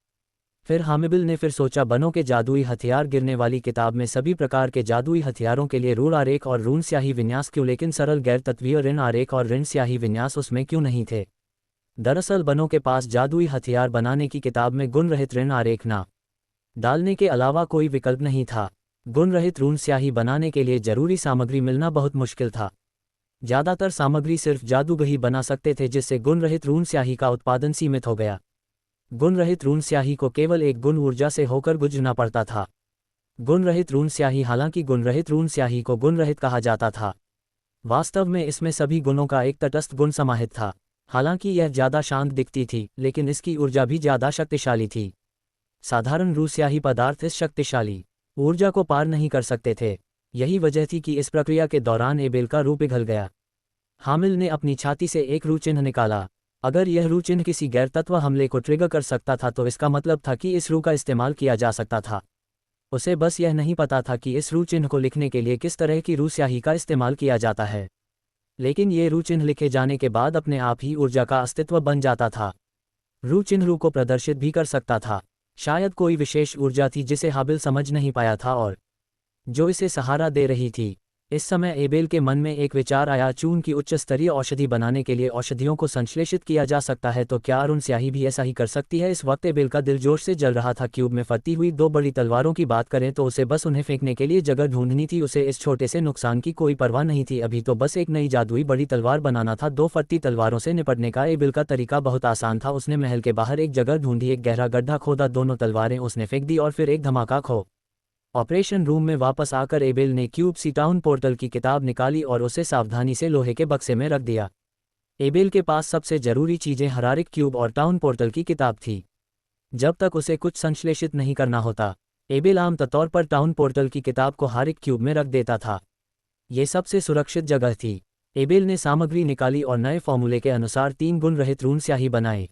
फिर हामिबिल ने फिर सोचा बनों के जादुई हथियार गिरने वाली किताब में सभी प्रकार के जादुई हथियारों के लिए रून आरेख और रून स्याही विन्यास क्यों, लेकिन सरल गैर तत्वीय ऋण आरेख और ऋण स्याही विन्यास उसमें क्यों नहीं थे? दरअसल बनों के पास जादुई हथियार बनाने की किताब में गुण रहित ऋण आरेख ना डालने के अलावा कोई विकल्प नहीं था। गुण रहित रून स्याही बनाने के लिए जरूरी सामग्री मिलना बहुत मुश्किल था। ज़्यादातर सामग्री सिर्फ जादूगर बना सकते थे, जिससे गुण रहित रून स्याही का उत्पादन सीमित हो गया। गुण रहित रून स्याही को केवल एक गुण ऊर्जा से होकर गुजरना पड़ता था। गुण रहित रून स्याही, हालांकि गुण रहित रून स्याही को गुण रहित कहा जाता था, वास्तव में इसमें सभी गुणों का एक तटस्थ गुण समाहित था। हालांकि यह ज़्यादा शांत दिखती थी, लेकिन इसकी ऊर्जा भी ज़्यादा शक्तिशाली थी। साधारण रू स्याही पदार्थ इस शक्तिशाली ऊर्जा को पार नहीं कर सकते थे। यही वजह थी कि इस प्रक्रिया के दौरान एबेल का रू पिघल गया। हामिल ने अपनी छाती से एक रू चिन्ह निकाला। अगर यह रू चिन्ह किसी गैर तत्व हमले को ट्रिगर कर सकता था तो इसका मतलब था कि इस रू का इस्तेमाल किया जा सकता था। उसे बस यह नहीं पता था कि इस रू चिन्ह को लिखने के लिए किस तरह की रू स्याही का इस्तेमाल किया जाता है, लेकिन ये रू चिन्ह लिखे जाने के बाद अपने आप ही ऊर्जा का अस्तित्व बन जाता था। रू चिन्ह रू को प्रदर्शित भी कर सकता था। शायद कोई विशेष ऊर्जा थी जिसे हाबिल समझ नहीं पाया था और जो इसे सहारा दे रही थी। इस समय एबेल के मन में एक विचार आया, चून की उच्च स्तरीय औषधि बनाने के लिए औषधियों को संश्लेषित किया जा सकता है, तो क्या अरुण स्याही भी ऐसा ही कर सकती है। इस वक्त एबेल का दिल जोश से जल रहा था। क्यूब में फटती हुई 2 बड़ी तलवारों की बात करें तो उसे बस उन्हें फेंकने के लिए जगह ढूंढनी थी। उसे इस छोटे से नुकसान की कोई परवाह नहीं थी। अभी तो बस एक नई जादुई बड़ी तलवार बनाना था। 2 फटती तलवारों से निपटने का एबेल का तरीका बहुत आसान था। उसने महल के बाहर एक जगह ढूंढी, एक गहरा गड्ढा खोदा, दोनों तलवारें उसने फेंक दी और फिर एक धमाका खो। ऑपरेशन रूम में वापस आकर एबेल ने क्यूब सी टाउन पोर्टल की किताब निकाली और उसे सावधानी से लोहे के बक्से में रख दिया। एबेल के पास सबसे जरूरी चीजें हरारिक क्यूब और टाउन पोर्टल की किताब थी। जब तक उसे कुछ संश्लेषित नहीं करना होता, एबेल आमतौर पर टाउन पोर्टल की किताब को हारिक क्यूब में रख देता था। ये सबसे सुरक्षित जगह थी। एबेल ने सामग्री निकाली और नए फॉर्मूले के अनुसार 3 गुण रहित रून स्याही बनाए।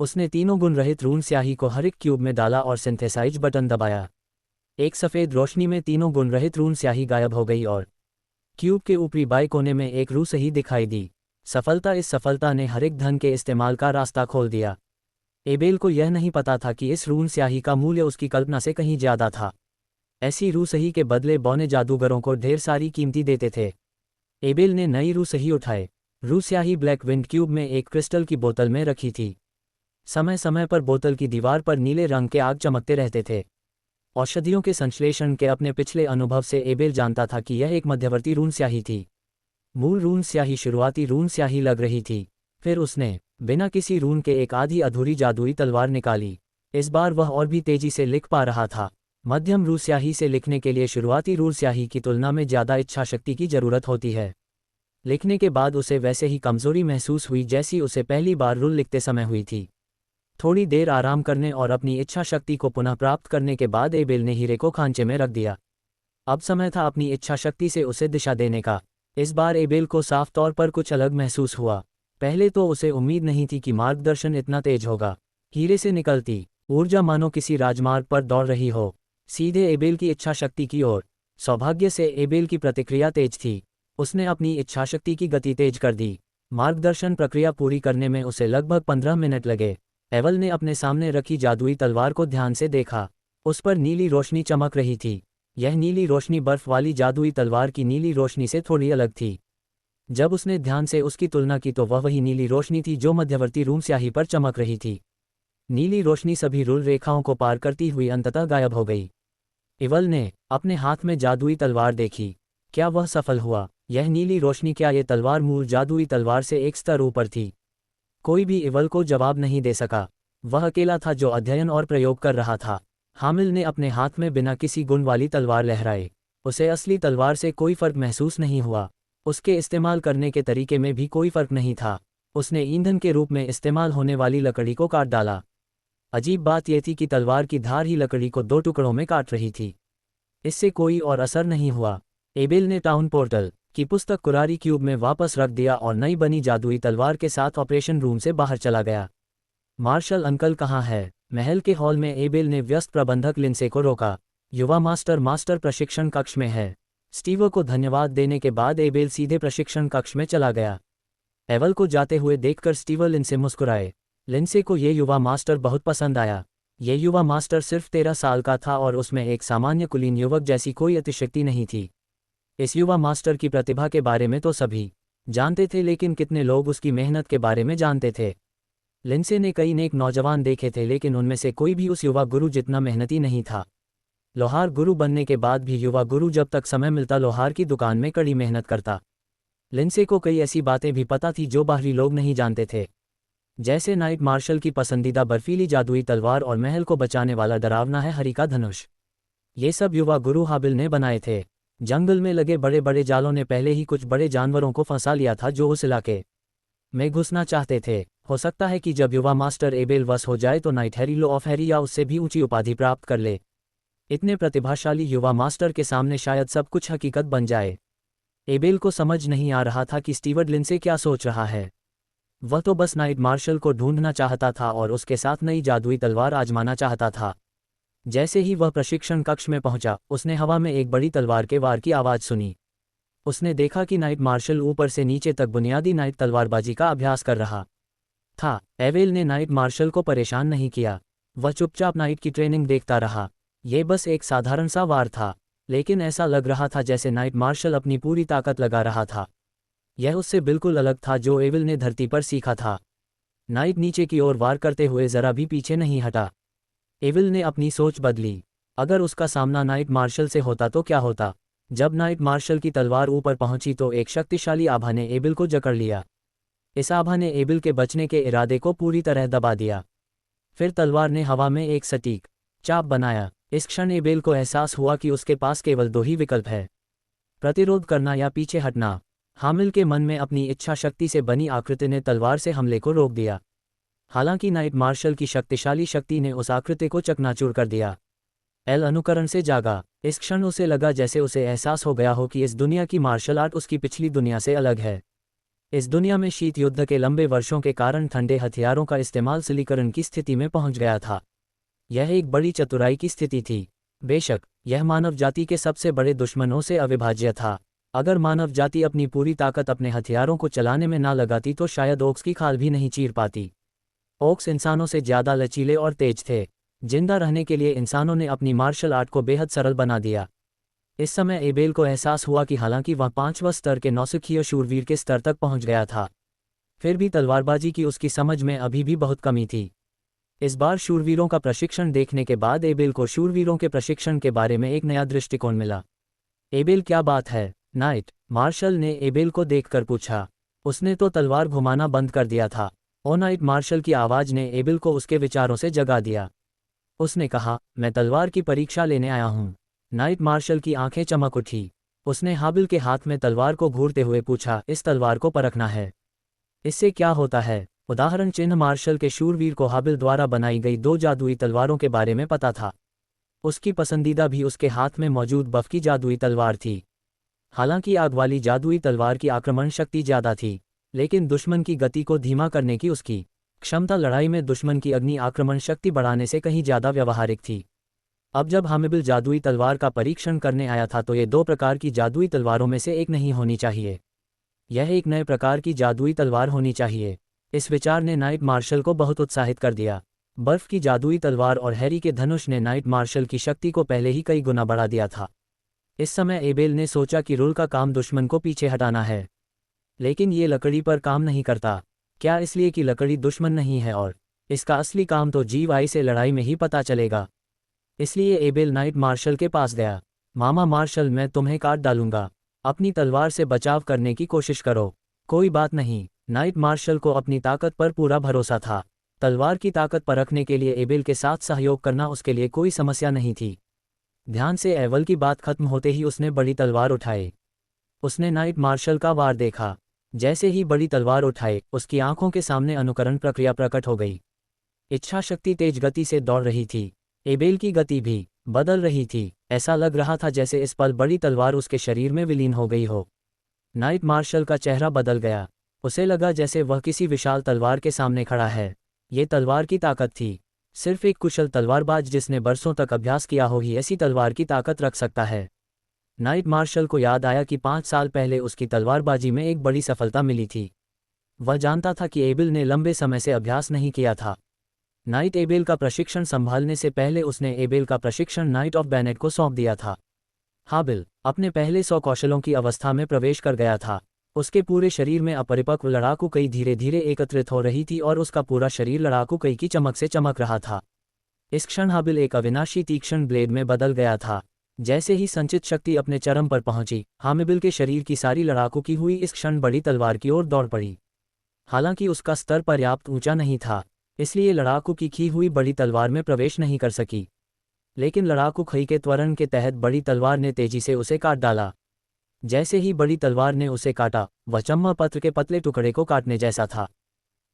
उसने तीनों गुण रहित रून स्याही को हरिक क्यूब में डाला और सिंथेसाइज बटन दबाया। एक सफ़ेद रोशनी में तीनों गुण रहित रून स्याही गायब हो गई और क्यूब के ऊपरी बाएं कोने में एक रू सही दिखाई दी। सफलता। इस सफलता ने हरिक धन के इस्तेमाल का रास्ता खोल दिया। एबेल को यह नहीं पता था कि इस रून स्याही का मूल्य उसकी कल्पना से कहीं ज़्यादा था। ऐसी रू सही के बदले बौने जादूगरों को ढेर सारी कीमती देते थे। एबेल ने नई रू सही उठाए। रू स्याही ब्लैक विंड क्यूब में एक क्रिस्टल की बोतल में रखी थी। समय समय पर बोतल की दीवार पर नीले रंग के आग चमकते रहते थे। औषधियों के संश्लेषण के अपने पिछले अनुभव से एबेल जानता था कि यह एक मध्यवर्ती रून स्याही थी। मूल रून स्याही शुरुआती रून स्याही लग रही थी। फिर उसने बिना किसी रून के एक आधी अधूरी जादुई तलवार निकाली। इस बार वह और भी तेजी से लिख पा रहा था। मध्यम रू स्याही से लिखने के लिए शुरुआती रू स्याही की तुलना में ज़्यादा इच्छा शक्ति की जरूरत होती है। लिखने के बाद उसे वैसे ही कमजोरी महसूस हुई जैसी उसे पहली बार रूल लिखते समय हुई थी। थोड़ी देर आराम करने और अपनी इच्छा शक्ति को पुनः प्राप्त करने के बाद एबेल ने हीरे को खांचे में रख दिया। अब समय था अपनी इच्छा शक्ति से उसे दिशा देने का। इस बार एबेल को साफ तौर पर कुछ अलग महसूस हुआ। पहले तो उसे उम्मीद नहीं थी कि मार्गदर्शन इतना तेज होगा। हीरे से निकलती ऊर्जा मानो किसी राजमार्ग पर दौड़ रही हो, सीधे एबेल की इच्छा शक्ति की ओर। सौभाग्य से एबेल की प्रतिक्रिया तेज थी। उसने अपनी इच्छा शक्ति की गति तेज कर दी। मार्गदर्शन प्रक्रिया पूरी करने में उसे लगभग 15 मिनट लगे। एवल ने अपने सामने रखी जादुई तलवार को ध्यान से देखा। उस पर नीली रोशनी चमक रही थी। यह नीली रोशनी बर्फ वाली जादुई तलवार की नीली रोशनी से थोड़ी अलग थी। जब उसने ध्यान से उसकी तुलना की तो वह वही नीली रोशनी थी जो मध्यवर्ती रूम स्याही पर चमक रही थी। नीली रोशनी सभी रूल रेखाओं को पार करती हुई अंततः गायब हो गई। एवल ने अपने हाथ में जादुई तलवार देखी। क्या वह सफल हुआ? यह नीली रोशनी, क्या ये तलवार मूल जादुई तलवार से एक स्तर ऊपर थी? कोई भी एवल को जवाब नहीं दे सका। वह अकेला था जो अध्ययन और प्रयोग कर रहा था। हामिल ने अपने हाथ में बिना किसी गुण वाली तलवार लहराए। उसे असली तलवार से कोई फर्क महसूस नहीं हुआ। उसके इस्तेमाल करने के तरीके में भी कोई फर्क नहीं था। उसने ईंधन के रूप में इस्तेमाल होने वाली लकड़ी को काट डाला। अजीब बात यह थी कि तलवार की धार ही लकड़ी को 2 टुकड़ों में काट रही थी। इससे कोई और असर नहीं हुआ। एबेल ने टाउन पोर्टल की पुस्तक कुरारी क्यूब में वापस रख दिया और नई बनी जादुई तलवार के साथ ऑपरेशन रूम से बाहर चला गया। मार्शल अंकल कहाँ है? महल के हॉल में एबेल ने व्यस्त प्रबंधक लिंसे को रोका। युवा मास्टर प्रशिक्षण कक्ष में है। स्टीव को धन्यवाद देने के बाद एबेल सीधे प्रशिक्षण कक्ष में चला गया। एवल को जाते हुए देखकर स्टीव लिंसे मुस्कुराए। लिंसे को ये युवा मास्टर बहुत पसंद आया। ये युवा मास्टर सिर्फ 13 साल का था और उसमें एक सामान्य कुलीन युवक जैसी कोई अतिशक्ति नहीं थी। इस युवा मास्टर की प्रतिभा के बारे में तो सभी जानते थे, लेकिन कितने लोग उसकी मेहनत के बारे में जानते थे? लिंसे ने कई नेक नौजवान देखे थे, लेकिन उनमें से कोई भी उस युवा गुरु जितना मेहनती नहीं था। लोहार गुरु बनने के बाद भी युवा गुरु जब तक समय मिलता लोहार की दुकान में कड़ी मेहनत करता। लिंसे को कई ऐसी बातें भी पता थी जो बाहरी लोग नहीं जानते थे, जैसे नाइट मार्शल की पसंदीदा बर्फीली जादुई तलवार और महल को बचाने वाला डरावना है हरी का धनुष। ये सब युवा गुरु हाबिल ने बनाए थे। जंगल में लगे बड़े बड़े जालों ने पहले ही कुछ बड़े जानवरों को फंसा लिया था जो उस इलाके में घुसना चाहते थे। हो सकता है कि जब युवा मास्टर एबेल वश हो जाए तो night Harry low of Harry या उससे भी ऊंची उपाधि प्राप्त कर ले। इतने प्रतिभाशाली युवा मास्टर के सामने शायद सब कुछ हकीकत बन जाए। एबेल को समझ नहीं आ रहा था कि स्टीवर्ट लिंसे क्या सोच रहा है। वह तो बस नाइट मार्शल को ढूंढना चाहता था और उसके साथ नई जादुई तलवार आजमाना चाहता था। जैसे ही वह प्रशिक्षण कक्ष में पहुंचा, उसने हवा में एक बड़ी तलवार के वार की आवाज़ सुनी। उसने देखा कि नाइट मार्शल ऊपर से नीचे तक बुनियादी नाइट तलवारबाजी का अभ्यास कर रहा था। एबेल ने नाइट मार्शल को परेशान नहीं किया। वह चुपचाप नाइट की ट्रेनिंग देखता रहा। यह बस एक साधारण सा वार था। लेकिन ऐसा लग रहा था जैसे नाइट मार्शल अपनी पूरी ताकत लगा रहा था। यह उससे बिल्कुल अलग था जो एबिल ने धरती पर सीखा था। नाइट नीचे की ओर वार करते हुए जरा भी पीछे नहीं हटा। एबिल ने अपनी सोच बदली। अगर उसका सामना नाइट मार्शल से होता तो क्या होता? जब नाइट मार्शल की तलवार ऊपर पहुंची तो एक शक्तिशाली आभा ने एबिल को जकड़ लिया। इस आभा ने एबिल के बचने के इरादे को पूरी तरह दबा दिया। फिर तलवार ने हवा में एक सटीक चाप बनाया। इस क्षण एबेल को एहसास हुआ कि उसके पास केवल दो ही विकल्प है, प्रतिरोध करना या पीछे हटना। हामिल के मन में अपनी इच्छा शक्ति से बनी आकृति ने तलवार से हमले को रोक दिया। हालांकि नाइट मार्शल की शक्तिशाली शक्ति ने उस आकृति को चकनाचूर कर दिया। एल अनुकरण से जागा। इस क्षण उसे लगा जैसे उसे एहसास हो गया हो कि इस दुनिया की मार्शल आर्ट उसकी पिछली दुनिया से अलग है। इस दुनिया में शीत युद्ध के लंबे वर्षों के कारण ठंडे हथियारों का इस्तेमाल शिथिलीकरण की स्थिति में पहुंच गया था। यह एक बड़ी चतुराई की स्थिति थी। बेशक यह मानव जाति के सबसे बड़े दुश्मनों से अविभाज्य था। अगर मानव जाति अपनी पूरी ताकत अपने हथियारों को चलाने में ना लगाती तो शायद ओक्स की खाल भी नहीं चीर पाती। ओक्स इंसानों से ज़्यादा लचीले और तेज थे। जिंदा रहने के लिए इंसानों ने अपनी मार्शल आर्ट को बेहद सरल बना दिया। इस समय एबेल को एहसास हुआ कि हालांकि वह 5वें स्तर के नौसिखिया शूरवीर के स्तर तक पहुंच गया था, फिर भी तलवारबाजी की उसकी समझ में अभी भी बहुत कमी थी। इस बार शूरवीरों का प्रशिक्षण देखने के बाद एबेल को शूरवीरों के प्रशिक्षण के बारे में एक नया दृष्टिकोण मिला। एबेल, क्या बात है? नाइट मार्शल ने एबेल को देखकर पूछा। उसने तो तलवार घुमाना बंद कर दिया था। ओ नाइट मार्शल की आवाज़ ने एबेल को उसके विचारों से जगा दिया। उसने कहा, मैं तलवार की परीक्षा लेने आया हूँ। नाइट मार्शल की आंखें चमक उठी। उसने हाबिल के हाथ में तलवार को घूरते हुए पूछा, इस तलवार को परखना है? इससे क्या होता है? उदाहरण चिन्ह मार्शल के शूरवीर को हाबिल द्वारा बनाई गई 2 जादुई तलवारों के बारे में पता था। उसकी पसंदीदा भी उसके हाथ में मौजूद बफ की जादुई तलवार थी। हालांकि आग वाली जादुई तलवार की आक्रमण शक्ति ज़्यादा थी, लेकिन दुश्मन की गति को धीमा करने की उसकी क्षमता लड़ाई में दुश्मन की अग्नि आक्रमण शक्ति बढ़ाने से कहीं ज़्यादा व्यावहारिक थी। अब जब हामिबिल जादुई तलवार का परीक्षण करने आया था तो ये 2 प्रकार की जादुई तलवारों में से एक नहीं होनी चाहिए। यह एक नए प्रकार की जादुई तलवार होनी चाहिए। इस विचार ने नाइट मार्शल को बहुत उत्साहित कर दिया। बर्फ की जादुई तलवार और हैरी के धनुष ने नाइट मार्शल की शक्ति को पहले ही कई गुना बढ़ा दिया था। इस समय एबेल ने सोचा कि रूल का काम दुश्मन को पीछे हटाना है, लेकिन ये लकड़ी पर काम नहीं करता। क्या इसलिए कि लकड़ी दुश्मन नहीं है और इसका असली काम तो जीवाई से लड़ाई में ही पता चलेगा? इसलिए एबेल नाइट मार्शल के पास गया। मामा मार्शल, मैं तुम्हें काट डालूंगा। अपनी तलवार से बचाव करने की कोशिश करो। कोई बात नहीं। नाइट मार्शल को अपनी ताकत पर पूरा भरोसा था। तलवार की ताकत परखने के लिए एबेल के साथ सहयोग करना उसके लिए कोई समस्या नहीं थी। ध्यान से एवल की बात खत्म होते ही उसने बड़ी तलवार उठाई। उसने नाइट मार्शल का वार देखा। जैसे ही बड़ी तलवार उठाए, उसकी आंखों के सामने अनुकरण प्रक्रिया प्रकट हो गई। इच्छा शक्ति तेज गति से दौड़ रही थी। एबेल की गति भी बदल रही थी। ऐसा लग रहा था जैसे इस पल बड़ी तलवार उसके शरीर में विलीन हो गई हो। नाइट मार्शल का चेहरा बदल गया। उसे लगा जैसे वह किसी विशाल तलवार के सामने खड़ा है। ये तलवार की ताकत थी। सिर्फ एक कुशल तलवारबाज जिसने बरसों तक अभ्यास किया हो ही ऐसी तलवार की ताकत रख सकता है। नाइट मार्शल को याद आया कि 5 साल पहले उसकी तलवारबाजी में एक बड़ी सफलता मिली थी। वह जानता था कि एबेल ने लंबे समय से अभ्यास नहीं किया था। नाइट एबेल का प्रशिक्षण संभालने से पहले उसने एबेल का प्रशिक्षण नाइट ऑफ बैनेट को सौंप दिया था। हाबिल अपने पहले 100 कौशलों की अवस्था में प्रवेश कर गया था। उसके पूरे शरीर में अपरिपक्व लड़ाकू कई धीरे धीरे एकत्रित हो रही थी और उसका पूरा शरीर लड़ाकू कई की चमक से चमक रहा था। इस क्षण हाबिल एक अविनाशी तीक्ष्ण ब्लेड में बदल गया था। जैसे ही संचित शक्ति अपने चरम पर पहुंची, हामिबिल के शरीर की सारी लड़ाकू की हुई इस क्षण बड़ी तलवार की ओर दौड़ पड़ी। हालांकि उसका स्तर पर्याप्त ऊंचा नहीं था, इसलिए लड़ाकू की खी हुई बड़ी तलवार में प्रवेश नहीं कर सकी। लेकिन लड़ाकू खई के त्वरण के तहत बड़ी तलवार ने तेजी से उसे काट डाला। जैसे ही बड़ी तलवार ने उसे काटा, वह चम्मा पत्र के पतले टुकड़े को काटने जैसा था,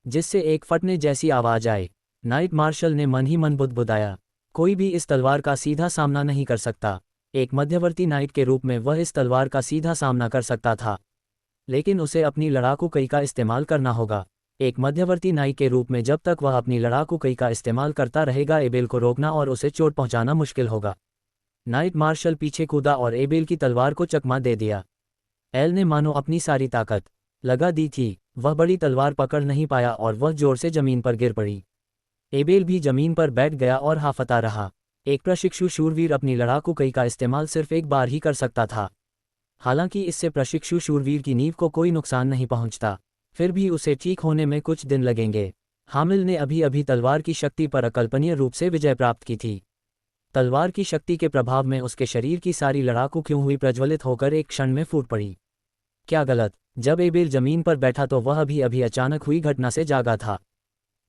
जिससे एक फटने जैसी आवाज आई। नाइट मार्शल ने मन ही मन बुदबुदाया, कोई भी इस तलवार का सीधा सामना नहीं कर सकता। एक मध्यवर्ती नाइट के रूप में वह इस तलवार का सीधा सामना कर सकता था, लेकिन उसे अपनी लड़ाकू कई का इस्तेमाल करना होगा। एक मध्यवर्ती नाइट के रूप में जब तक वह अपनी लड़ाकू कई का इस्तेमाल करता रहेगा, एबेल को रोकना और उसे चोट पहुंचाना मुश्किल होगा। नाइट मार्शल पीछे कूदा और एबेल की तलवार को चकमा दे दिया। एल ने मानो अपनी सारी ताकत लगा दी थी। वह बड़ी तलवार पकड़ नहीं पाया और वह जोर से जमीन पर गिर पड़ी। एबेल भी जमीन पर बैठ गया और हाफता रहा। एक प्रशिक्षु शूरवीर अपनी लड़ाकू कई का इस्तेमाल सिर्फ एक बार ही कर सकता था। हालांकि इससे प्रशिक्षु शूरवीर की नींव को कोई नुकसान नहीं पहुंचता, फिर भी उसे ठीक होने में कुछ दिन लगेंगे। हामिल ने अभी अभी तलवार की शक्ति पर अकल्पनीय रूप से विजय प्राप्त की थी। तलवार की शक्ति के प्रभाव में उसके शरीर की सारी लड़ाकू क्यों हुई प्रज्वलित होकर एक क्षण में फूट पड़ी। क्या गलत? जब एबेल जमीन पर बैठा तो वह अभी अभी अचानक हुई घटना से जागा था।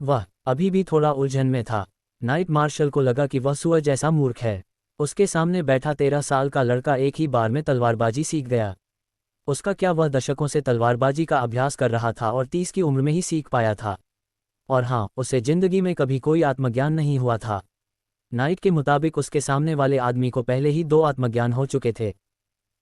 वह अभी भी थोड़ा उलझन में था। नाइट मार्शल को लगा कि वह सूअर जैसा मूर्ख है। उसके सामने बैठा 13 साल का लड़का एक ही बार में तलवारबाजी सीख गया। उसका क्या, वह दशकों से तलवारबाजी का अभ्यास कर रहा था और 30 की उम्र में ही सीख पाया था। और हाँ, उसे जिंदगी में कभी कोई आत्मज्ञान नहीं हुआ था। नाइट के मुताबिक उसके सामने वाले आदमी को पहले ही 2 आत्मज्ञान हो चुके थे।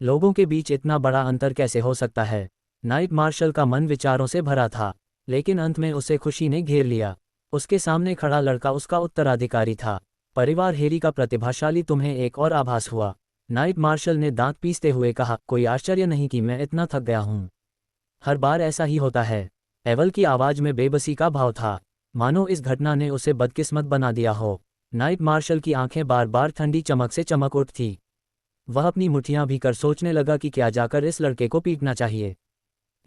लोगों के बीच इतना बड़ा अंतर कैसे हो सकता है? नाइट मार्शल का मन विचारों से भरा था, लेकिन अंत में उसे खुशी ने घेर लिया। उसके सामने खड़ा लड़का उसका उत्तराधिकारी था। परिवार हेरी का प्रतिभाशाली। तुम्हें एक और आभास हुआ? नाइट मार्शल ने दांत पीसते हुए कहा। कोई आश्चर्य नहीं कि मैं इतना थक गया हूँ। हर बार ऐसा ही होता है। एवल की आवाज में बेबसी का भाव था, मानो इस घटना ने उसे बदकिस्मत बना दिया हो। नाइट मार्शल की आंखें बार बार ठंडी चमक से चमक उठ थी। वह अपनी मुठ्ठियां भी कर सोचने लगा कि क्या जाकर इस लड़के को पीटना चाहिए।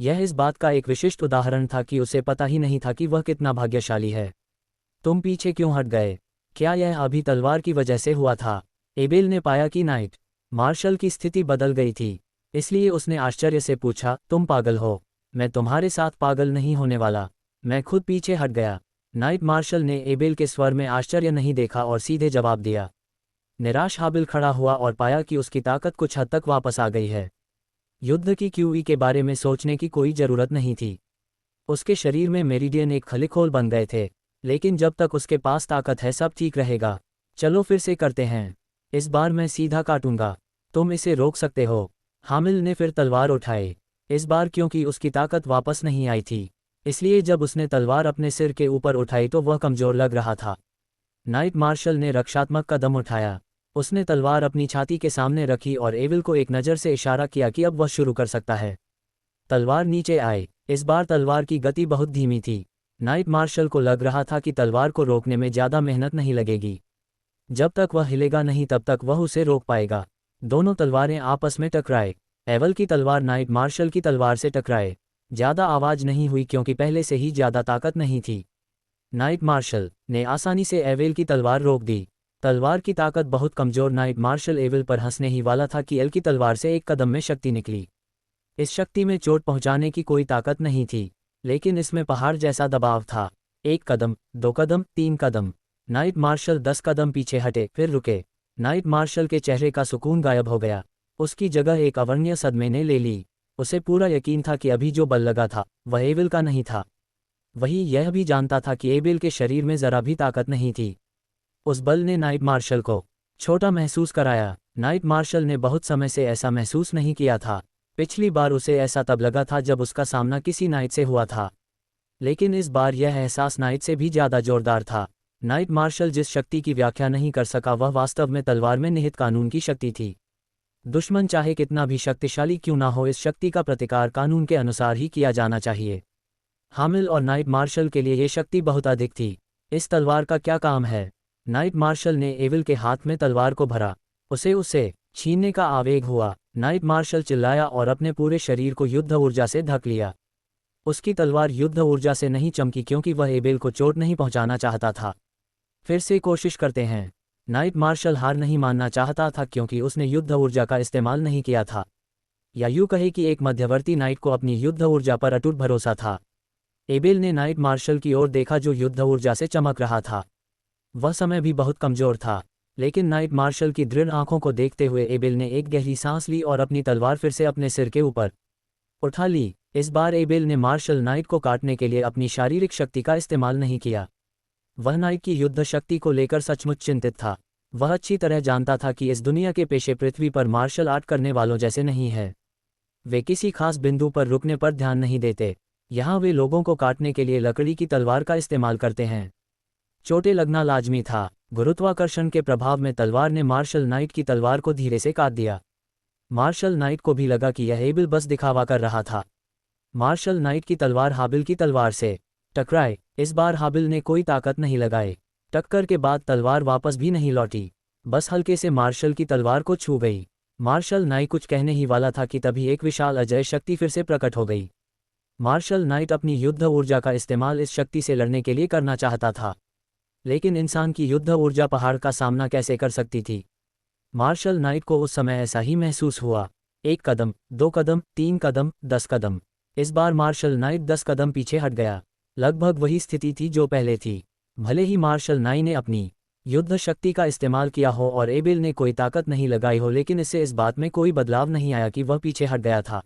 यह इस बात का एक विशिष्ट उदाहरण था कि उसे पता ही नहीं था कि वह कितना भाग्यशाली है। तुम पीछे क्यों हट गए? क्या यह अभी तलवार की वजह से हुआ था? एबेल ने पाया कि नाइट मार्शल की स्थिति बदल गई थी, इसलिए उसने आश्चर्य से पूछा, तुम पागल हो? मैं तुम्हारे साथ पागल नहीं होने वाला। मैं खुद पीछे हट गया। नाइट मार्शल ने एबेल के स्वर में आश्चर्य नहीं देखा और सीधे जवाब दिया। निराश हाबिल खड़ा हुआ और पाया कि उसकी ताकत कुछ हद तक वापस आ गई है। युद्ध की क्यूई के बारे में सोचने की कोई जरूरत नहीं थी। उसके शरीर में मेरिडियन एक खलीखोल बन गए थे, लेकिन जब तक उसके पास ताकत है सब ठीक रहेगा। चलो फिर से करते हैं। इस बार मैं सीधा काटूंगा। तुम इसे रोक सकते हो? हामिल ने फिर तलवार उठाई। इस बार क्योंकि उसकी ताकत वापस नहीं आई थी, इसलिए जब उसने तलवार अपने सिर के ऊपर उठाई तो वह कमजोर लग रहा था। नाइट मार्शल ने रक्षात्मक कदम उठाया। उसने तलवार अपनी छाती के सामने रखी और एविल को एक नज़र से इशारा किया कि अब वह शुरू कर सकता है। तलवार नीचे आई। इस बार तलवार की गति बहुत धीमी थी। नाइट मार्शल को लग रहा था कि तलवार को रोकने में ज़्यादा मेहनत नहीं लगेगी। जब तक वह हिलेगा नहीं तब तक वह उसे रोक पाएगा। दोनों तलवारें आपस में टकराए। एवल की तलवार नाइट मार्शल की तलवार से टकराए। ज़्यादा आवाज़ नहीं हुई क्योंकि पहले से ही ज़्यादा ताकत नहीं थी। नाइट मार्शल ने आसानी से एवेल की तलवार रोक दी। तलवार की ताकत बहुत कमज़ोर। नाइट मार्शल एवेल पर हंसने ही वाला था कि एल की तलवार से एक कदम में शक्ति निकली। इस शक्ति में चोट पहुंचाने की कोई ताकत नहीं थी, लेकिन इसमें पहाड़ जैसा दबाव था। 1 कदम, 2 कदम, 3 कदम। नाइट मार्शल 10 कदम पीछे हटे, फिर रुके। नाइट मार्शल के चेहरे का सुकून गायब हो गया। उसकी जगह एक अवर्णीय सदमे ने ले ली। उसे पूरा यकीन था कि अभी जो बल लगा था वह एबेल का नहीं था। वही यह भी जानता था कि एबेल के शरीर में जरा भी ताकत नहीं थी। उस बल ने नाइट मार्शल को छोटा महसूस कराया। नाइट मार्शल ने बहुत समय से ऐसा महसूस नहीं किया था। पिछली बार उसे ऐसा तब लगा था जब उसका सामना किसी नाइट से हुआ था, लेकिन इस बार यह एहसास नाइट से भी ज़्यादा जोरदार था। नाइट मार्शल जिस शक्ति की व्याख्या नहीं कर सका वह वास्तव में तलवार में निहित कानून की शक्ति थी। दुश्मन चाहे कितना भी शक्तिशाली क्यों ना हो, इस शक्ति का प्रतिकार कानून के अनुसार ही किया जाना चाहिए। हामिल और नाइट मार्शल के लिए ये शक्ति बहुत अधिक थी। इस तलवार का क्या काम है? नाइट मार्शल ने एविल के हाथ में तलवार को भरा। उसे छीनने का आवेग हुआ। नाइट मार्शल चिल्लाया और अपने पूरे शरीर को युद्ध ऊर्जा से ढक लिया। उसकी तलवार युद्ध ऊर्जा से नहीं चमकी क्योंकि वह एबेल को चोट नहीं पहुंचाना चाहता था। फिर से कोशिश करते हैं। नाइट मार्शल हार नहीं मानना चाहता था क्योंकि उसने युद्ध ऊर्जा का इस्तेमाल नहीं किया था, या यूं कहे कि एक मध्यवर्ती नाइट को अपनी युद्ध ऊर्जा पर अटूट भरोसा था। एबेल ने नाइट मार्शल की ओर देखा जो युद्ध ऊर्जा से चमक रहा था। वह समय भी बहुत कमजोर था, लेकिन नाइट मार्शल की दृढ़ आंखों को देखते हुए एबेल ने एक गहरी सांस ली और अपनी तलवार फिर से अपने सिर के ऊपर उठा ली। इस बार एबेल ने मार्शल नाइट को काटने के लिए अपनी शारीरिक शक्ति का इस्तेमाल नहीं किया। वह नाइट की युद्ध शक्ति को लेकर सचमुच चिंतित था। वह अच्छी तरह जानता था कि इस दुनिया के पेशे पृथ्वी पर मार्शल आर्ट करने वालों जैसे नहीं है। वे किसी खास बिंदु पर रुकने पर ध्यान नहीं देते। यहाँ वे लोगों को काटने के लिए लकड़ी की तलवार का इस्तेमाल करते हैं। चोटें लगना लाजमी था। गुरुत्वाकर्षण के प्रभाव में तलवार ने मार्शल नाइट की तलवार को धीरे से काट दिया। मार्शल नाइट को भी लगा कि यह एबेल बस दिखावा कर रहा था। मार्शल नाइट की तलवार हाबिल की तलवार से टकराए। इस बार हाबिल ने कोई ताकत नहीं लगाई। टक्कर के बाद तलवार वापस भी नहीं लौटी। बस हल्के से मार्शल की तलवार को छू गई। मार्शल नाइट कुछ कहने ही वाला था कि तभी एक विशाल अजय शक्ति फिर से प्रकट हो गई। मार्शल नाइट अपनी युद्ध ऊर्जा का इस्तेमाल इस शक्ति से लड़ने के लिए करना चाहता था, लेकिन इंसान की युद्ध ऊर्जा पहाड़ का सामना कैसे कर सकती थी। मार्शल नाइट को उस समय ऐसा ही महसूस हुआ। 1 कदम, 2 कदम, 3 कदम, 10 कदम। इस बार मार्शल नाइट 10 कदम पीछे हट गया। लगभग वही स्थिति थी जो पहले थी। भले ही मार्शल नाइट ने अपनी युद्ध शक्ति का इस्तेमाल किया हो और एबिल ने कोई ताकत नहीं लगाई हो, लेकिन इससे इस बात में कोई बदलाव नहीं आया कि वह पीछे हट गया था।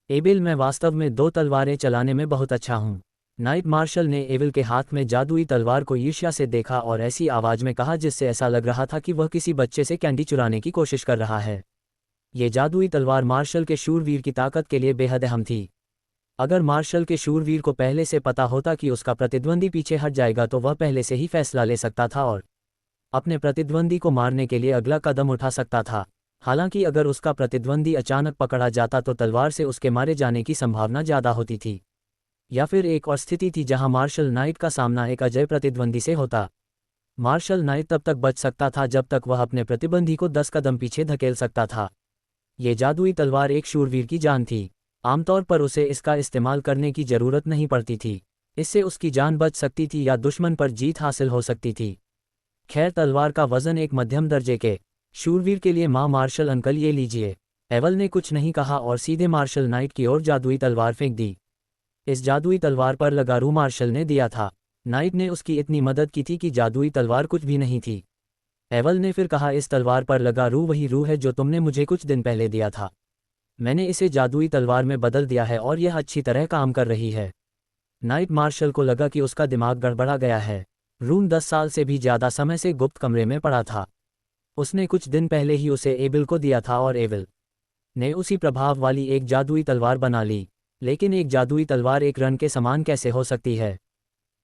एबिल, मैं वास्तव में 2 तलवारें चलाने में बहुत अच्छा हूँ। नाइट मार्शल ने एबिल के हाथ में जादुई तलवार को ईर्ष्या से देखा और ऐसी आवाज में कहा जिससे ऐसा लग रहा था कि वह किसी बच्चे से कैंडी चुराने की कोशिश कर रहा है। ये जादुई तलवार मार्शल के शूरवीर की ताकत के लिए बेहद अहम थी। अगर मार्शल के शूरवीर को पहले से पता होता कि उसका प्रतिद्वंदी पीछे हट जाएगा तो वह पहले से ही फैसला ले सकता था और अपने प्रतिद्वंदी को मारने के लिए अगला कदम उठा सकता था। हालांकि अगर उसका प्रतिद्वंदी अचानक पकड़ा जाता तो तलवार से उसके मारे जाने की संभावना ज़्यादा होती थी। या फिर एक और स्थिति थी जहां मार्शल नाइट का सामना एक अजय प्रतिद्वंदी से होता। मार्शल नाइट तब तक बच सकता था जब तक वह अपने प्रतिद्वंदी को 10 कदम पीछे धकेल सकता था। ये जादुई तलवार एक शूरवीर की जान थी। आमतौर पर उसे इसका इस्तेमाल करने की जरूरत नहीं पड़ती थी। इससे उसकी जान बच सकती थी या दुश्मन पर जीत हासिल हो सकती थी। खैर, तलवार का वजन एक मध्यम दर्जे के शूरवीर के लिए मां मार्शल अंकल, ये लीजिए। एवल ने कुछ नहीं कहा और सीधे मार्शल नाइट की ओर जादुई तलवार फेंक दी। इस जादुई तलवार पर लगा रू मार्शल ने दिया था। नाइट ने उसकी इतनी मदद की थी कि जादुई तलवार कुछ भी नहीं थी। एवल ने फिर कहा, इस तलवार पर लगा रू वही रू है जो तुमने मुझे कुछ दिन पहले दिया था। मैंने इसे जादुई तलवार में बदल दिया है और यह अच्छी तरह काम कर रही है। नाइट मार्शल को लगा कि उसका दिमाग गड़बड़ा गया है। रून 10 साल से भी ज़्यादा समय से गुप्त कमरे में पड़ा था। उसने कुछ दिन पहले ही उसे एबिल को दिया था और एबिल ने उसी प्रभाव वाली एक जादुई तलवार बना ली। लेकिन एक जादुई तलवार एक रन के समान कैसे हो सकती है?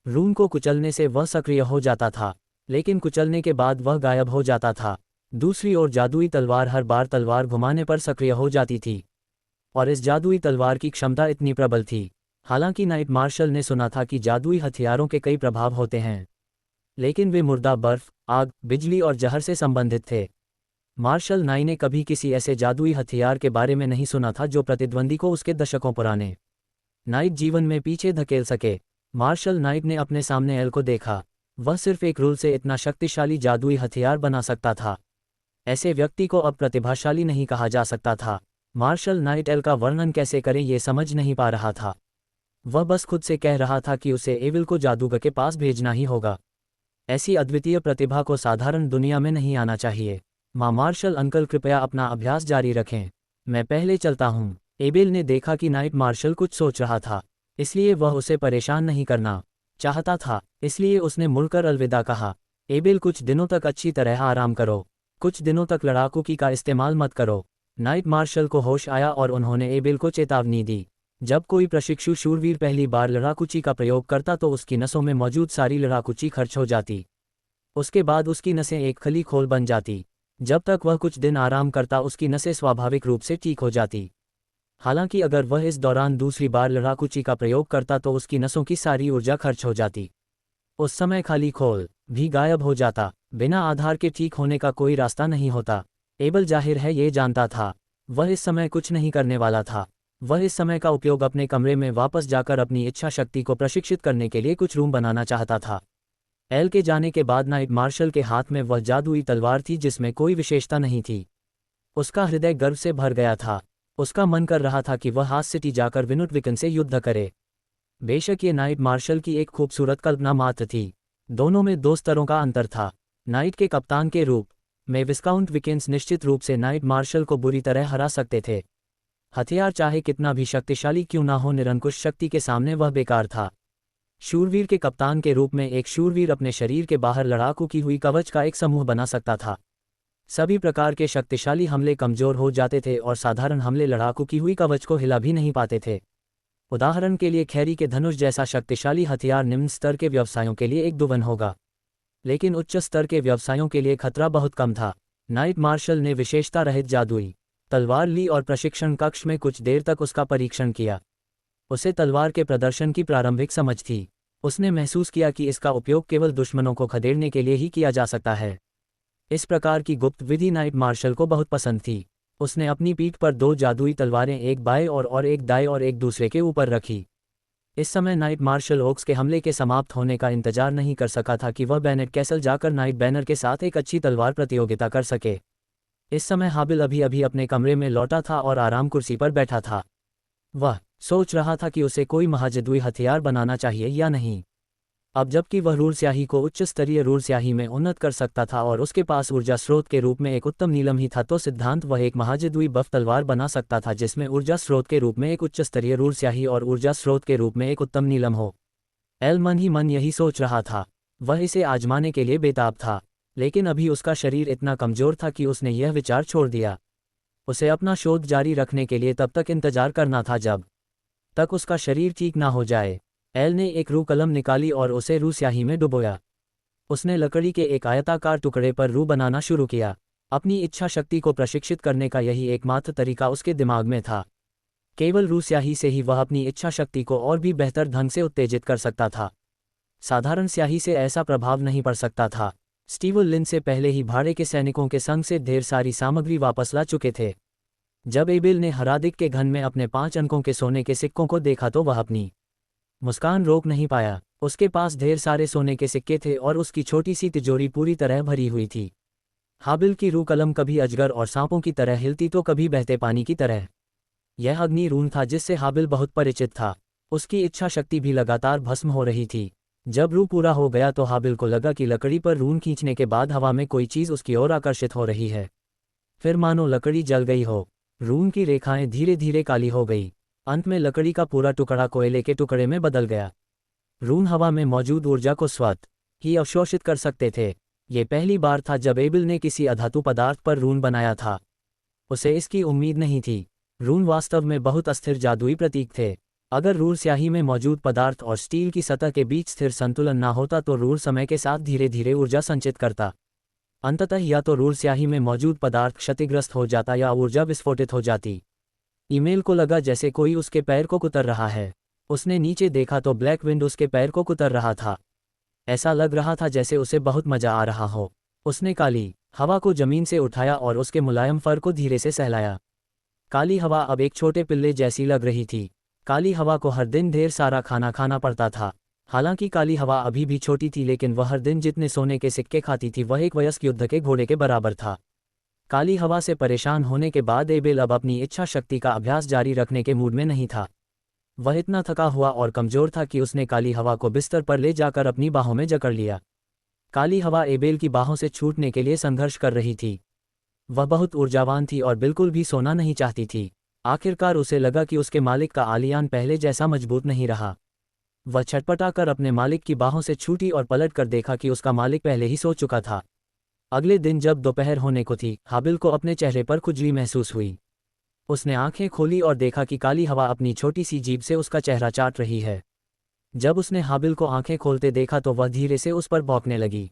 रून को कुचलने से वह सक्रिय हो जाता था, लेकिन कुचलने के बाद वह गायब हो जाता था। दूसरी ओर जादुई तलवार हर बार तलवार घुमाने पर सक्रिय हो जाती थी और इस जादुई तलवार की क्षमता इतनी प्रबल थी। हालांकि नाइट मार्शल ने सुना था कि जादुई हथियारों के कई प्रभाव होते हैं, लेकिन वे मुर्दा, बर्फ, आग, बिजली और जहर से संबंधित थे। मार्शल नाइट ने कभी किसी ऐसे जादुई हथियार के बारे में नहीं सुना था जो प्रतिद्वंदी को उसके दशकों पुराने नाइट जीवन में पीछे धकेल सके। मार्शल नाइट ने अपने सामने एल को देखा। वह सिर्फ एक रूल से इतना शक्तिशाली जादुई हथियार बना सकता था। ऐसे व्यक्ति को अब प्रतिभाशाली नहीं कहा जा सकता था। मार्शल नाइट एल का वर्णन कैसे करें ये समझ नहीं पा रहा था। वह बस खुद से कह रहा था कि उसे एविल को जादूगर के पास भेजना ही होगा। ऐसी अद्वितीय प्रतिभा को साधारण दुनिया में नहीं आना चाहिए। माँ मार्शल अंकल, कृपया अपना अभ्यास जारी रखें, मैं पहले चलता हूँ। एबिल ने देखा कि नाइट मार्शल कुछ सोच रहा था, इसलिए वह उसे परेशान नहीं करना चाहता था, इसलिए उसने मुड़कर अलविदा कहा। एबिल, कुछ दिनों तक अच्छी तरह आराम करो, कुछ दिनों तक लड़ाकू की का इस्तेमाल मत करो। नाइट मार्शल को होश आया और उन्होंने एबिल को चेतावनी दी। जब कोई प्रशिक्षु शूरवीर पहली बार लड़ाकूची का प्रयोग करता तो उसकी नसों में मौजूद सारी लड़ाकूची खर्च हो जाती। उसके बाद उसकी नसें एक खली खोल बन जाती। जब तक वह कुछ दिन आराम करता उसकी नसें स्वाभाविक रूप से ठीक हो जाती। हालांकि अगर वह इस दौरान दूसरी बार लड़ाकूची का प्रयोग करता तो उसकी नसों की सारी ऊर्जा खर्च हो जाती। उस समय खाली खोल भी गायब हो जाता। बिना आधार के ठीक होने का कोई रास्ता नहीं होता। एबल जाहिर है ये जानता था। वह इस समय कुछ नहीं करने वाला था। वह इस समय का उपयोग अपने कमरे में वापस जाकर अपनी इच्छा शक्ति को प्रशिक्षित करने के लिए कुछ रूम बनाना चाहता था। एल के जाने के बाद नाइट मार्शल के हाथ में वह जादुई तलवार थी जिसमें कोई विशेषता नहीं थी। उसका हृदय गर्व से भर गया था। उसका मन कर रहा था कि वह हाथ सिटी जाकर विनुट विकन से युद्ध करे। बेशक ये नाइट मार्शल की एक खूबसूरत कल्पना मात्र थी। दोनों में 2 स्तरों का अंतर था। नाइट के कप्तान के रूप में विस्काउंट विकेंस निश्चित रूप से नाइट मार्शल को बुरी तरह हरा सकते थे। हथियार चाहे कितना भी शक्तिशाली क्यों ना हो, निरंकुश शक्ति के सामने वह बेकार था। शूरवीर के कप्तान के रूप में एक शूरवीर अपने शरीर के बाहर लड़ाकू की हुई कवच का एक समूह बना सकता था। सभी प्रकार के शक्तिशाली हमले कमजोर हो जाते थे और साधारण हमले लड़ाकू की हुई कवच को हिला भी नहीं पाते थे। उदाहरण के लिए खैरी के धनुष जैसा शक्तिशाली हथियार निम्न स्तर के व्यवसायों के लिए एक दुवन होगा, लेकिन उच्च स्तर के व्यवसायों के लिए खतरा बहुत कम था। नाइट मार्शल ने विशेषता रहित जादुई तलवार ली और प्रशिक्षण कक्ष में कुछ देर तक उसका परीक्षण किया। उसे तलवार के प्रदर्शन की प्रारंभिक समझ थी। उसने महसूस किया कि इसका उपयोग केवल दुश्मनों को खदेड़ने के लिए ही किया जा सकता है। इस प्रकार की गुप्त विधि नाइट मार्शल को बहुत पसंद थी। उसने अपनी पीठ पर 2 जादुई तलवारें, एक बाएं और एक दाएं और एक दूसरे के ऊपर रखी। इस समय नाइट मार्शल ओक्स के हमले के समाप्त होने का इंतजार नहीं कर सका था कि वह बेनेट कैसल जाकर नाइट बैनर के साथ एक अच्छी तलवार प्रतियोगिता कर सके। इस समय हाबिल अभी अभी अपने कमरे में लौटा था और आराम कुर्सी पर बैठा था। वह सोच रहा था कि उसे कोई महाजादुई हथियार बनाना चाहिए या नहीं। अब जबकि वह रूल स्याही को उच्च स्तरीय रूल स्याही में उन्नत कर सकता था और उसके पास ऊर्जा स्रोत के रूप में एक उत्तम नीलम ही था, तो सिद्धांत वह एक महाजादुई बफ तलवार बना सकता था जिसमें ऊर्जा स्रोत के रूप में एक उच्च स्तरीय रूल स्याही और ऊर्जा स्रोत के रूप में एक उत्तम नीलम हो। एल मन ही मन यही सोच रहा था। वह इसे आजमाने के लिए बेताब था, लेकिन अभी उसका शरीर इतना कमजोर था कि उसने यह विचार छोड़ दिया। उसे अपना शोध जारी रखने के लिए तब तक इंतजार करना था जब तक उसका शरीर ठीक ना हो जाए। एल ने एक रू कलम निकाली और उसे रू स्याही में डुबोया। उसने लकड़ी के एक आयताकार टुकड़े पर रू बनाना शुरू किया। अपनी इच्छा शक्ति को प्रशिक्षित करने का यही एकमात्र तरीका उसके दिमाग में था। केवल रू स्याही से ही वह अपनी इच्छा शक्ति को और भी बेहतर ढंग से उत्तेजित कर सकता था। साधारण स्याही से ऐसा प्रभाव नहीं पड़ सकता था। स्टीवन लिन से पहले ही भाड़े के सैनिकों के संग से ढेर सारी सामग्री वापस ला चुके थे। जब एबेल ने हरादिक के घन में अपने 5 अंकों के सोने के सिक्कों को देखा तो वह अपनी मुस्कान रोक नहीं पाया। उसके पास ढेर सारे सोने के सिक्के थे और उसकी छोटी सी तिजोरी पूरी तरह भरी हुई थी। हाबिल की रू कलम कभी अजगर और सांपों की तरह हिलती तो कभी बहते पानी की तरह। यह अग्नि रून था जिससे हाबिल बहुत परिचित था। उसकी इच्छा शक्ति भी लगातार भस्म हो रही थी। जब रू पूरा हो गया तो हाबिल को लगा कि लकड़ी पर रून खींचने के बाद हवा में कोई चीज़ उसकी ओर आकर्षित हो रही है। फिर मानो लकड़ी जल गई हो। रून की रेखाएं धीरे धीरे काली हो गई। अंत में लकड़ी का पूरा टुकड़ा कोयले के टुकड़े में बदल गया। रून हवा में मौजूद ऊर्जा को स्वतः ही अवशोषित कर सकते थे। ये पहली बार था जब एबेल ने किसी अधातु पदार्थ पर रून बनाया था। उसे इसकी उम्मीद नहीं थी। रून वास्तव में बहुत अस्थिर जादुई प्रतीक थे। अगर रूल स्याही में मौजूद पदार्थ और स्टील की सतह के बीच स्थिर संतुलन ना होता तो रूल समय के साथ धीरे धीरे ऊर्जा संचित करता। अंततः या तो रूल स्याही में मौजूद पदार्थ क्षतिग्रस्त हो जाता या ऊर्जा विस्फोटित हो जाती। ईमेल को लगा जैसे कोई उसके पैर को कुतर रहा है। उसने नीचे देखा तो ब्लैक विंड उसके पैर को कुतर रहा था। ऐसा लग रहा था जैसे उसे बहुत मजा आ रहा हो। उसने काली हवा को जमीन से उठाया और उसके मुलायम फर को धीरे से सहलाया। काली हवा अब एक छोटे पिल्ले जैसी लग रही थी। काली हवा को हर दिन ढेर सारा खाना खाना पड़ता था। हालांकि काली हवा अभी भी छोटी थी, लेकिन वह हर दिन जितने सोने के सिक्के खाती थी वह एक वयस्क युद्ध के घोड़े के बराबर था। काली हवा से परेशान होने के बाद एबेल अब अपनी इच्छा शक्ति का अभ्यास जारी रखने के मूड में नहीं था। वह इतना थका हुआ और कमजोर था कि उसने काली हवा को बिस्तर पर ले जाकर अपनी बाहों में जकड़ लिया। काली हवा एबेल की बाहों से छूटने के लिए संघर्ष कर रही थी। वह बहुत ऊर्जावान थी और बिल्कुल भी सोना नहीं चाहती थी। आखिरकार उसे लगा कि उसके मालिक का आलियान पहले जैसा मजबूत नहीं रहा। वह छटपटाकर अपने मालिक की बाहों से छूटी और पलट कर देखा कि उसका मालिक पहले ही सो चुका था। अगले दिन जब दोपहर होने को थी, हाबिल को अपने चेहरे पर खुजली महसूस हुई। उसने आंखें खोली और देखा कि काली हवा अपनी छोटी सी जीभ से उसका चेहरा चाट रही है। जब उसने हाबिल को आंखें खोलते देखा तो वह धीरे से उस पर भौंकने लगी।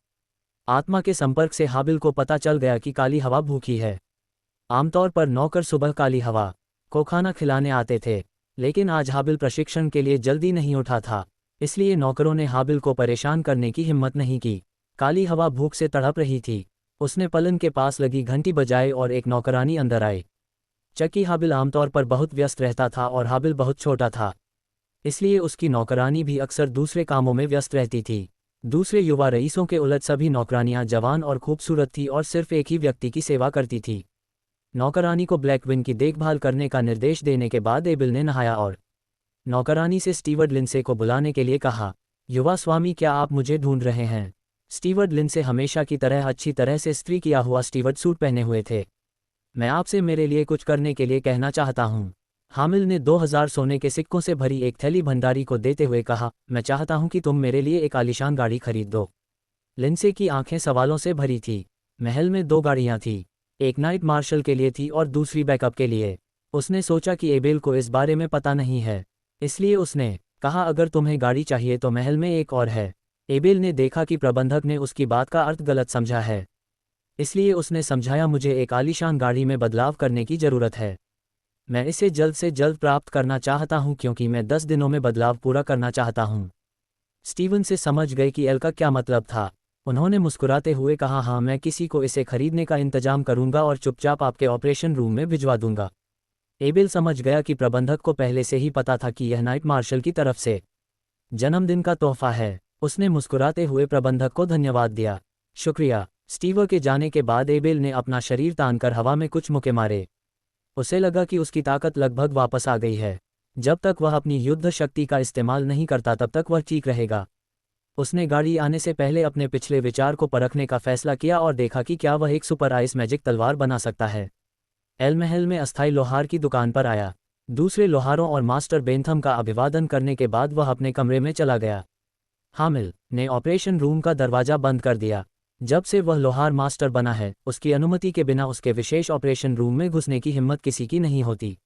आत्मा के संपर्क से हाबिल को पता चल गया कि काली हवा भूखी है। आमतौर पर नौकर सुबह काली हवा को खाना खिलाने आते थे, लेकिन आज हाबिल प्रशिक्षण के लिए जल्दी नहीं उठा था, इसलिए नौकरों ने हाबिल को परेशान करने की हिम्मत नहीं की। काली हवा भूख से तड़प रही थी। उसने पलन के पास लगी घंटी बजाई और एक नौकरानी अंदर आई। चकी हाबिल आमतौर पर बहुत व्यस्त रहता था और हाबिल बहुत छोटा था, इसलिए उसकी नौकरानी भी अक्सर दूसरे कामों में व्यस्त रहती थी। दूसरे युवा रईसों के उलट सभी नौकरानियां जवान और खूबसूरत थी और सिर्फ एक ही व्यक्ति की सेवा करती थी। नौकरानी को ब्लैकविन की देखभाल करने का निर्देश देने के बाद एबेल ने नहाया और नौकरानी से स्टीवर्ड लिंडसे को बुलाने के लिए कहा। युवा स्वामी, क्या आप मुझे ढूंढ रहे हैं? स्टीवर्ड लिंडसे हमेशा की तरह अच्छी तरह से इस्त्री किया हुआ स्टीवर्ड सूट पहने हुए थे। मैं आपसे मेरे लिए कुछ करने के लिए कहना चाहता हूँ। हामिल ने 2000 सोने के सिक्कों से भरी एक थैली भंडारी को देते हुए कहा, मैं चाहता हूं कि तुम मेरे लिए एक आलीशान गाड़ी खरीद दो। लिंडसे की आंखें सवालों से भरी थी। महल में 2 गाड़ियां थी, एक नाइट मार्शल के लिए थी और दूसरी बैकअप के लिए। उसने सोचा कि एबेल को इस बारे में पता नहीं है, इसलिए उसने कहा, अगर तुम्हें गाड़ी चाहिए तो महल में एक और है। एबेल ने देखा कि प्रबंधक ने उसकी बात का अर्थ गलत समझा है, इसलिए उसने समझाया, मुझे एक आलीशान गाड़ी में बदलाव करने की ज़रूरत है। मैं इसे जल्द से जल्द प्राप्त करना चाहता हूं क्योंकि मैं 10 दिनों में बदलाव पूरा करना चाहता हूं। स्टीवन से समझ गए कि एल का क्या मतलब था। उन्होंने मुस्कुराते हुए कहा, हाँ, मैं किसी को इसे खरीदने का इंतजाम करूंगा और चुपचाप आपके ऑपरेशन रूम में भिजवा दूंगा। एबेल समझ गया कि प्रबंधक को पहले से ही पता था कि यह नाइट मार्शल की तरफ से जन्मदिन का तोहफा है। उसने मुस्कुराते हुए प्रबंधक को धन्यवाद दिया। शुक्रिया। स्टीव के जाने के बाद एबेल ने अपना शरीर तानकर हवा में कुछ मुक्के मारे। उसे लगा कि उसकी ताकत लगभग वापस आ गई है। जब तक वह अपनी युद्ध शक्ति का इस्तेमाल नहीं करता तब तक वह ठीक रहेगा। उसने गाड़ी आने से पहले अपने पिछले विचार को परखने का फैसला किया और देखा कि क्या वह एक सुपर आइस मैजिक तलवार बना सकता है। एल महल में अस्थायी लोहार की दुकान पर आया। दूसरे लोहारों और मास्टर बेंथम का अभिवादन करने के बाद वह अपने कमरे में चला गया। हामिल ने ऑपरेशन रूम का दरवाजा बंद कर दिया। जब से वह लोहार मास्टर बना है, उसकी अनुमति के बिना उसके विशेष ऑपरेशन रूम में घुसने की हिम्मत किसी की नहीं होती।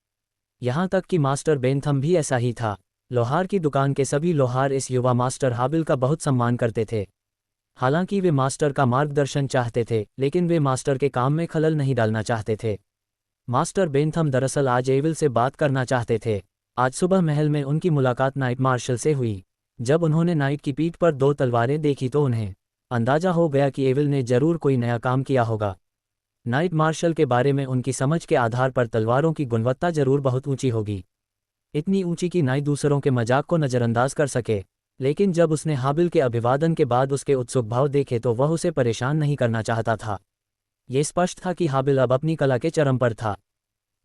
यहाँ तक कि मास्टर बेंथम भी ऐसा ही था। लोहार की दुकान के सभी लोहार इस युवा मास्टर हाबिल का बहुत सम्मान करते थे। हालांकि वे मास्टर का मार्गदर्शन चाहते थे, लेकिन वे मास्टर के काम में खलल नहीं डालना चाहते थे। मास्टर बेंथम दरअसल आज एविल से बात करना चाहते थे। आज सुबह महल में उनकी मुलाकात नाइट मार्शल से हुई। जब उन्होंने नाइट की पीठ पर 2 तलवारें देखी तो उन्हें अंदाजा हो गया कि एविल ने जरूर कोई नया काम किया होगा। नाइट मार्शल के बारे में उनकी समझ के आधार पर तलवारों की गुणवत्ता जरूर बहुत ऊंची होगी, इतनी ऊंची कि नाइट दूसरों के मजाक को नज़रअंदाज कर सके। लेकिन जब उसने हाबिल के अभिवादन के बाद उसके उत्सुक भाव देखे तो वह उसे परेशान नहीं करना चाहता था। ये स्पष्ट था कि हाबिल अब अपनी कला के चरम पर था।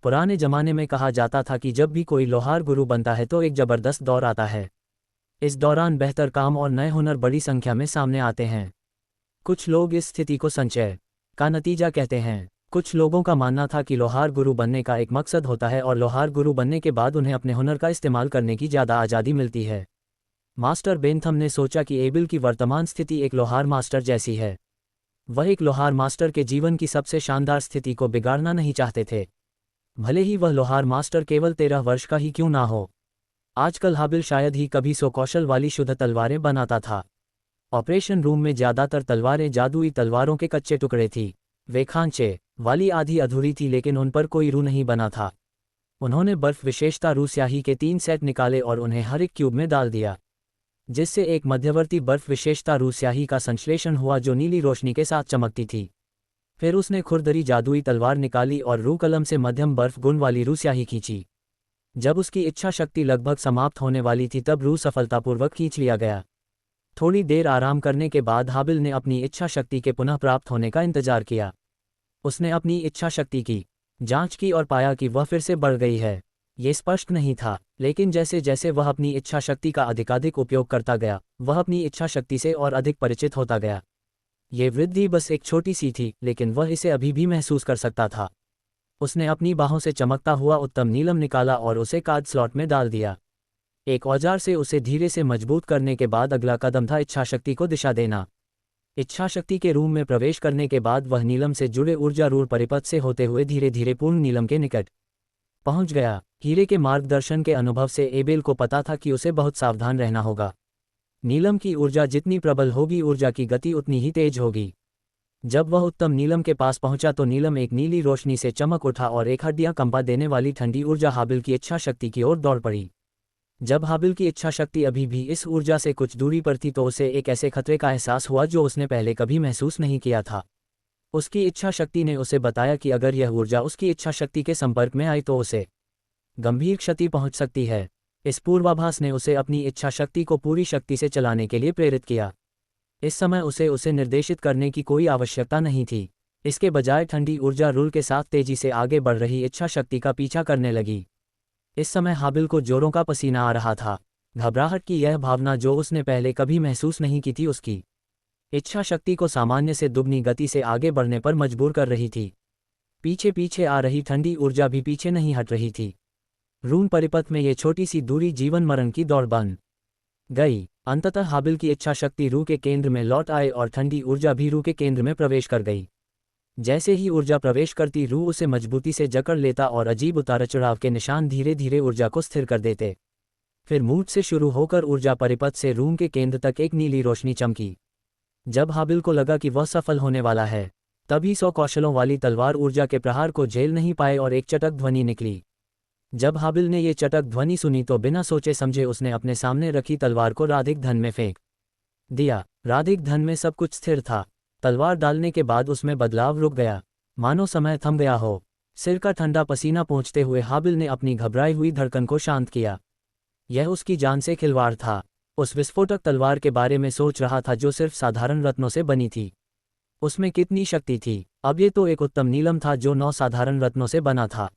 पुराने जमाने में कहा जाता था कि जब भी कोई लोहार गुरु बनता है तो एक जबरदस्त दौर आता है। इस दौरान बेहतर काम और नए हुनर बड़ी संख्या में सामने आते हैं। कुछ लोग इस स्थिति को संचय का नतीजा कहते हैं। कुछ लोगों का मानना था कि लोहार गुरु बनने का एक मकसद होता है और लोहार गुरु बनने के बाद उन्हें अपने हुनर का इस्तेमाल करने की ज़्यादा आज़ादी मिलती है। मास्टर बेंथम ने सोचा कि एबिल की वर्तमान स्थिति एक लोहार मास्टर जैसी है। वह एक लोहार मास्टर के जीवन की सबसे शानदार स्थिति को बिगाड़ना नहीं चाहते थे, भले ही वह लोहार मास्टर केवल 13 वर्ष का ही क्यों ना हो। आजकल हाबिल शायद ही कभी सो कौशल वाली शुद्ध तलवारें बनाता था। ऑपरेशन रूम में ज़्यादातर तलवारें जादुई तलवारों के कच्चे टुकड़े थी। वे खांचे वाली आधी अधूरी थी, लेकिन उन पर कोई रू नहीं बना था। उन्होंने बर्फ विशेषता रू स्याही के 3 सेट निकाले और उन्हें हर एक क्यूब में डाल दिया, जिससे एक मध्यवर्ती बर्फ विशेषता रू स्याही का संश्लेषण हुआ जो नीली रोशनी के साथ चमकती थी। फिर उसने खुरदरी जादुई तलवार निकाली और रू कलम से मध्यम बर्फ गुण वाली रू स्याही खींची। जब उसकी इच्छा शक्ति लगभग समाप्त होने वाली थी तब रू सफलतापूर्वक खींच लिया गया। थोड़ी देर आराम करने के बाद हाबिल ने अपनी इच्छा शक्ति के पुनः प्राप्त होने का इंतजार किया। उसने अपनी इच्छा शक्ति की जांच की और पाया कि वह फिर से बढ़ गई है। ये स्पष्ट नहीं था, लेकिन जैसे जैसे वह अपनी इच्छा शक्ति का अधिकाधिक उपयोग करता गया, वह अपनी इच्छा शक्ति से और अधिक परिचित होता गया। ये वृद्धि बस एक छोटी सी थी, लेकिन वह इसे अभी भी महसूस कर सकता था। उसने अपनी बाहों से चमकता हुआ उत्तम नीलम निकाला और उसे कार्ड स्लॉट में डाल दिया। एक औजार से उसे धीरे से मजबूत करने के बाद अगला कदम था इच्छाशक्ति को दिशा देना। इच्छाशक्ति के रूम में प्रवेश करने के बाद वह नीलम से जुड़े ऊर्जारूढ़ परिपथ से होते हुए धीरे धीरे पूर्ण नीलम के निकट पहुंच गया। हीरे के मार्गदर्शन के अनुभव से एबेल को पता था कि उसे बहुत सावधान रहना होगा। नीलम की ऊर्जा जितनी प्रबल होगी, ऊर्जा की गति उतनी ही तेज होगी। जब वह उत्तम नीलम के पास पहुंचा तो नीलम एक नीली रोशनी से चमक उठा और एक हड्डियां कंपा देने वाली ठंडी ऊर्जा हाबिल की इच्छा शक्ति की ओर दौड़ पड़ी। जब हाबिल की इच्छा शक्ति अभी भी इस ऊर्जा से कुछ दूरी पर थी तो उसे एक ऐसे खतरे का एहसास हुआ जो उसने पहले कभी महसूस नहीं किया था। उसकी इच्छा शक्ति ने उसे बताया कि अगर यह ऊर्जा उसकी इच्छा शक्ति के संपर्क में आई तो उसे गंभीर क्षति पहुंच सकती है। इस पूर्वाभास ने उसे अपनी इच्छा शक्ति को पूरी शक्ति से चलाने के लिए प्रेरित किया। इस समय उसे निर्देशित करने की कोई आवश्यकता नहीं थी। इसके बजाय ठंडी ऊर्जा रूल के साथ तेजी से आगे बढ़ रही इच्छा शक्ति का पीछा करने लगी। इस समय हाबिल को जोरों का पसीना आ रहा था। घबराहट की यह भावना जो उसने पहले कभी महसूस नहीं की थी, उसकी इच्छा शक्ति को सामान्य से दुगनी गति से आगे बढ़ने पर मजबूर कर रही थी। पीछे पीछे आ रही ठंडी ऊर्जा भी पीछे नहीं हट रही थी। रून परिपथ में ये छोटी सी दूरी जीवन मरण की दौड़ बन गई। अंततः हाबिल की इच्छा शक्ति रूह के केंद्र में लौट आए और ठंडी ऊर्जा भी रूह के केंद्र में प्रवेश कर गई। जैसे ही ऊर्जा प्रवेश करती, रूह उसे मजबूती से जकड़ लेता और अजीब उतार चढ़ाव के निशान धीरे धीरे ऊर्जा को स्थिर कर देते। फिर मूड से शुरू होकर ऊर्जा परिपथ से रूह के केंद्र तक एक नीली रोशनी चमकी। जब हाबिल को लगा कि वह सफल होने वाला है, तभी 100 कौशलों वाली तलवार ऊर्जा के प्रहार को झेल नहीं पाए और एक चटक ध्वनि निकली। जब हाबिल ने ये चटक ध्वनि सुनी तो बिना सोचे समझे उसने अपने सामने रखी तलवार को राधिक धन में फेंक दिया। राधिक धन में सब कुछ स्थिर था। तलवार डालने के बाद उसमें बदलाव रुक गया, मानो समय थम गया हो। सिर का ठंडा पसीना पोंछते हुए हाबिल ने अपनी घबराई हुई धड़कन को शांत किया। यह उसकी जान से खिलवाड़ था। उस विस्फोटक तलवार के बारे में सोच रहा था जो सिर्फ साधारण रत्नों से बनी थी। उसमें कितनी शक्ति थी। अब ये तो एक उत्तम नीलम था जो 9 साधारण रत्नों से बना था।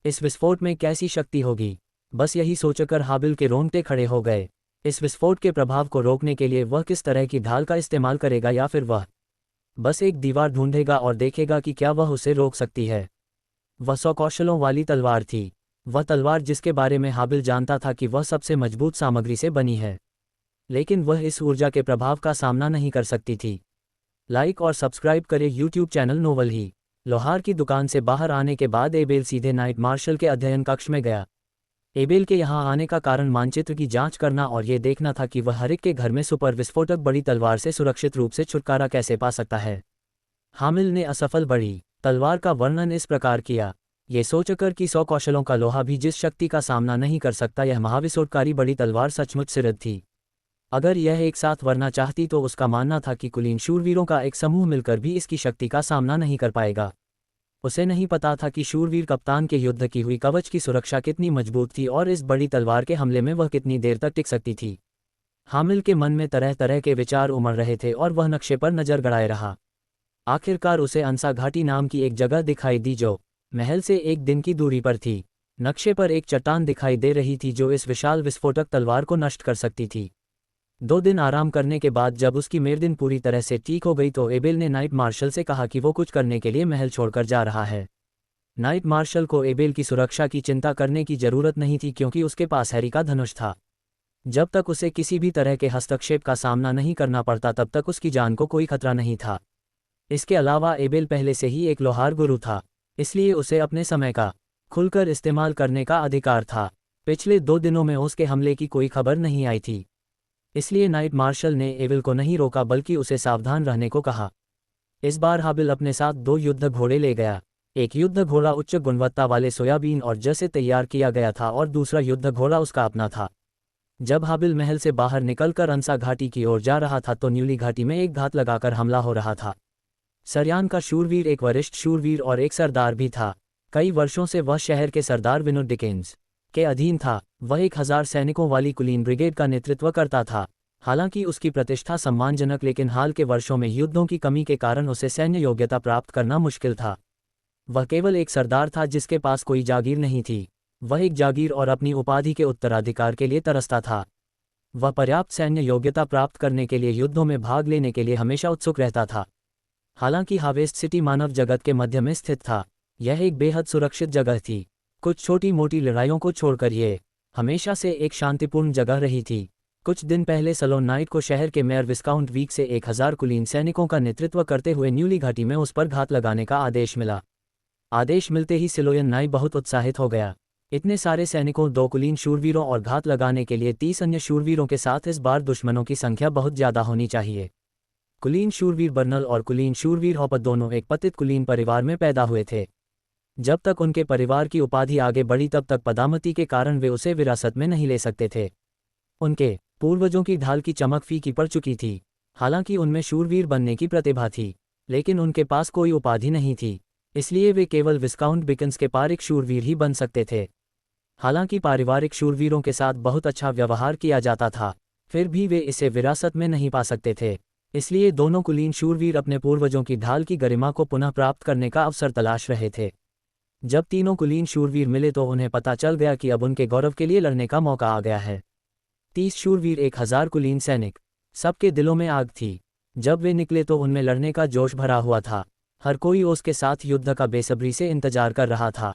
इस विस्फोट में कैसी शक्ति होगी? बस यही सोचकर हाबिल के रोंगटे खड़े हो गए। इस विस्फोट के प्रभाव को रोकने के लिए वह किस तरह की ढाल का इस्तेमाल करेगा, या फिर वह बस एक दीवार ढूंढेगा और देखेगा कि क्या वह उसे रोक सकती है। वह 100 कौशलों वाली तलवार थी। वह तलवार जिसके बारे में हाबिल जानता था कि वह सबसे मजबूत सामग्री से बनी है, लेकिन वह इस ऊर्जा के प्रभाव का सामना नहीं कर सकती थी। लाइक और सब्सक्राइब करें यूट्यूब चैनल नोवेल ही। लोहार की दुकान से बाहर आने के बाद एबेल सीधे नाइट मार्शल के अध्ययन कक्ष में गया। एबेल के यहाँ आने का कारण मानचित्र की जांच करना और ये देखना था कि वह हरिक के घर में सुपर विस्फोटक बड़ी तलवार से सुरक्षित रूप से छुटकारा कैसे पा सकता है। हामिल ने असफल बड़ी तलवार का वर्णन इस प्रकार किया, ये सोचकर कि 100 कौशलों का लोहा भी जिस शक्ति का सामना नहीं कर सकता, यह महाविस्फोटकारी बड़ी तलवार सचमुच सिरद थी। अगर यह एक साथ वरना चाहती तो उसका मानना था कि कुलीन शूरवीरों का एक समूह मिलकर भी इसकी शक्ति का सामना नहीं कर पाएगा। उसे नहीं पता था कि शूरवीर कप्तान के युद्ध की हुई कवच की सुरक्षा कितनी मजबूत थी और इस बड़ी तलवार के हमले में वह कितनी देर तक टिक सकती थी। हामिल के मन में तरह तरह के विचार उमड़ रहे थे और वह नक्शे पर नजर गड़ाए रहा। आखिरकार उसे अंसा घाटी नाम की एक जगह दिखाई दी जो महल से एक दिन की दूरी पर थी। नक्शे पर एक चट्टान दिखाई दे रही थी जो इस विशाल विस्फोटक तलवार को नष्ट कर सकती थी। 2 दिन आराम करने के बाद जब उसकी मेरदिन पूरी तरह से ठीक हो गई तो एबेल ने नाइट मार्शल से कहा कि वो कुछ करने के लिए महल छोड़कर जा रहा है। नाइट मार्शल को एबेल की सुरक्षा की चिंता करने की जरूरत नहीं थी क्योंकि उसके पास हैरी का धनुष था। जब तक उसे किसी भी तरह के हस्तक्षेप का सामना नहीं करना पड़ता तब तक उसकी जान को कोई खतरा नहीं था। इसके अलावा एबेल पहले से ही एक लोहार गुरु था, इसलिए उसे अपने समय का खुलकर इस्तेमाल करने का अधिकार था। पिछले 2 दिनों में उसके हमले की कोई खबर नहीं आई थी, इसलिए नाइट मार्शल ने एबेल को नहीं रोका बल्कि उसे सावधान रहने को कहा। इस बार हाबिल अपने साथ 2 युद्ध घोड़े ले गया। एक युद्ध घोड़ा उच्च गुणवत्ता वाले सोयाबीन और जौ से तैयार किया गया था और दूसरा युद्ध घोड़ा उसका अपना था। जब हाबिल महल से बाहर निकलकर अंसा घाटी की ओर जा रहा था तो न्यूली घाटी में एक घात लगाकर हमला हो रहा था। सरयान का शूरवीर एक वरिष्ठ शूरवीर और एक सरदार भी था। कई वर्षों से वह शहर के सरदार विनोद डिकेंस के अधीन था। वह 1000 सैनिकों वाली कुलीन ब्रिगेड का नेतृत्व करता था। हालांकि उसकी प्रतिष्ठा सम्मानजनक, लेकिन हाल के वर्षों में युद्धों की कमी के कारण उसे सैन्य योग्यता प्राप्त करना मुश्किल था। वह केवल एक सरदार था जिसके पास कोई जागीर नहीं थी। वह एक जागीर और अपनी उपाधि के उत्तराधिकार के लिए तरसता था। वह पर्याप्त सैन्य योग्यता प्राप्त करने के लिए युद्धों में भाग लेने के लिए हमेशा उत्सुक रहता था। हालांकि हार्वेस्ट सिटी मानव जगत के मध्य में स्थित था। यह एक बेहद सुरक्षित जगह थी। कुछ छोटी मोटी लड़ाइयों को छोड़कर यह हमेशा से एक शांतिपूर्ण जगह रही थी। कुछ दिन पहले सलोन नाइट को शहर के मेयर विस्काउंट वीक से 1000 कुलीन सैनिकों का नेतृत्व करते हुए न्यूली घाटी में उस पर घात लगाने का आदेश मिला। आदेश मिलते ही सिलोयन नाई बहुत उत्साहित हो गया। इतने सारे सैनिकों, 2 कुलीन शूरवीरों और घात लगाने के लिए 30 अन्य शूरवीरों के साथ इस बार दुश्मनों की संख्या बहुत ज्यादा होनी चाहिए। कुलीन शूरवीर बर्नल और कुलीन शूरवीर हॉपत दोनों एक पतित कुलीन परिवार में पैदा हुए थे। जब तक उनके परिवार की उपाधि आगे बढ़ी तब तक पदामती के कारण वे उसे विरासत में नहीं ले सकते थे। उनके पूर्वजों की ढाल की चमक फीकी पड़ चुकी थी। हालांकि उनमें शूरवीर बनने की प्रतिभा थी, लेकिन उनके पास कोई उपाधि नहीं थी, इसलिए वे केवल विस्काउंट बिकन्स के पारिक शूरवीर ही बन सकते थे। हालांकि पारिवारिक शूरवीरों के साथ बहुत अच्छा व्यवहार किया जाता था, फिर भी वे इसे विरासत में नहीं पा सकते थे। इसलिए दोनों कुलीन शूरवीर अपने पूर्वजों की ढाल की गरिमा को पुनः प्राप्त करने का अवसर तलाश रहे थे। जब तीनों कुलीन शूरवीर मिले तो उन्हें पता चल गया कि अब उनके गौरव के लिए लड़ने का मौका आ गया है। 30 शूरवीर, 1000 कुलीन सैनिक, सबके दिलों में आग थी। जब वे निकले तो उनमें लड़ने का जोश भरा हुआ था। हर कोई उसके साथ युद्ध का बेसब्री से इंतजार कर रहा था।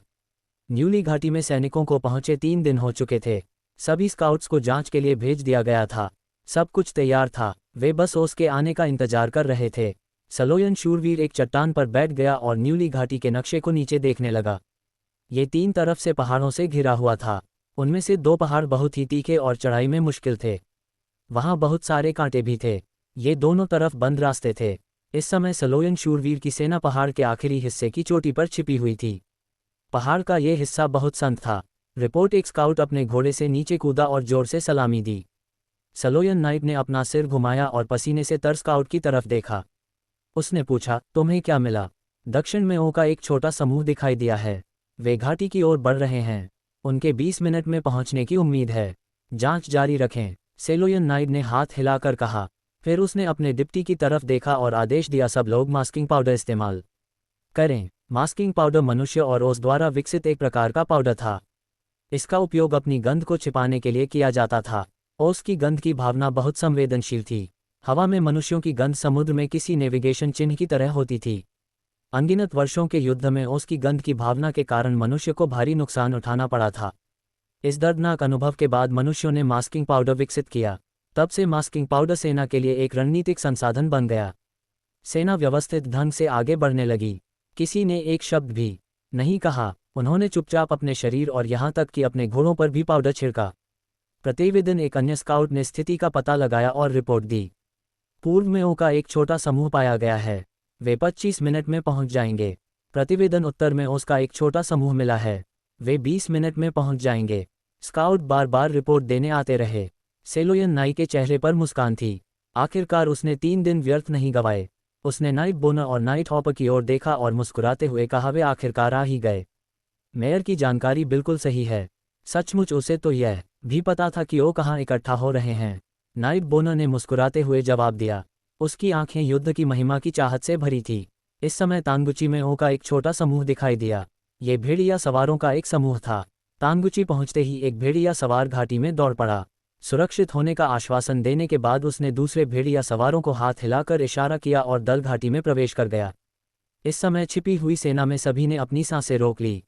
न्यूली घाटी में सैनिकों को पहुंचे 3 दिन हो चुके थे। सभी स्काउट्स को जांच के लिए भेज दिया गया था। सब कुछ तैयार था, वे बस उसके आने का इंतजार कर रहे थे। सलोयन शूरवीर एक चट्टान पर बैठ गया और न्यूली घाटी के नक्शे को नीचे देखने लगा। ये 3 तरफ से पहाड़ों से घिरा हुआ था। उनमें से 2 पहाड़ बहुत ही तीखे और चढ़ाई में मुश्किल थे। वहां बहुत सारे कांटे भी थे। ये दोनों तरफ बंद रास्ते थे। इस समय सलोयन शूरवीर की सेना पहाड़ के आखिरी हिस्से की चोटी पर छिपी हुई थी। पहाड़ का ये हिस्सा बहुत संत था। रिपोर्ट, एक स्काउट अपने घोड़े से नीचे कूदा और जोर से सलामी दी। सलोयन नाइट ने अपना सिर घुमाया और पसीने से तर स्काउट की तरफ देखा। उसने पूछा, तुम्हें क्या मिला? दक्षिण में ओ का एक छोटा समूह दिखाई दिया है। वे घाटी की ओर बढ़ रहे हैं। उनके 20 मिनट में पहुंचने की उम्मीद है। जांच जारी रखें, सलोयन नाइट ने हाथ हिलाकर कहा। फिर उसने अपने डिप्टी की तरफ देखा और आदेश दिया, सब लोग मास्किंग पाउडर इस्तेमाल करें। मास्किंग पाउडर मनुष्य और ओस द्वारा विकसित एक प्रकार का पाउडर था। इसका उपयोग अपनी गंध को छिपाने के लिए किया जाता था। ओस की गंध की भावना बहुत संवेदनशील थी। हवा में मनुष्यों की गंध समुद्र में किसी नेविगेशन चिन्ह की तरह होती थी। अनगिनत वर्षों के युद्ध में ओस की गंध की भावना के कारण मनुष्य को भारी नुकसान उठाना पड़ा था। इस दर्दनाक अनुभव के बाद मनुष्यों ने मास्किंग पाउडर विकसित किया। तब से मास्किंग पाउडर सेना के लिए एक रणनीतिक संसाधन बन गया। सेना व्यवस्थित ढंग से आगे बढ़ने लगी। किसी ने एक शब्द भी नहीं कहा। उन्होंने चुपचाप अपने शरीर और यहाँ तक कि अपने घोड़ों पर भी पाउडर छिड़का। प्रतिवेदन, एक अन्य स्काउट ने स्थिति का पता लगाया और रिपोर्ट दी। पूर्व में ओ का एक छोटा समूह पाया गया है। वे 25 मिनट में पहुंच जाएंगे। प्रतिवेदन, उत्तर में ओस का एक छोटा समूह मिला है। वे 20 मिनट में पहुंच जाएंगे। स्काउट बार बार रिपोर्ट देने आते रहे। सलोयन नाइट के चेहरे पर मुस्कान थी। आखिरकार उसने 3 दिन व्यर्थ नहीं गंवाए। उसने नाइट बोनर और नाइट हॉपर की ओर देखा और मुस्कुराते हुए कहा, वे आखिरकार आ ही गए। मेयर की जानकारी बिल्कुल सही है। सचमुच उसे तो यह भी पता था कि वो कहाँ इकट्ठा हो रहे हैं। नाइट बोनर ने मुस्कुराते हुए जवाब दिया। उसकी आंखें युद्ध की महिमा की चाहत से भरी थी। इस समय तांगुची में ओ का एक छोटा समूह दिखाई दिया। ये भेड़िया सवारों का एक समूह था। तांगुची पहुंचते ही एक भेड़िया सवार घाटी में दौड़ पड़ा। सुरक्षित होने का आश्वासन देने के बाद उसने दूसरे भेड़िया सवारों को हाथ हिलाकर इशारा किया और दल घाटी में प्रवेश कर गया। इस समय छिपी हुई सेना में सभी ने अपनी सांसें रोक ली।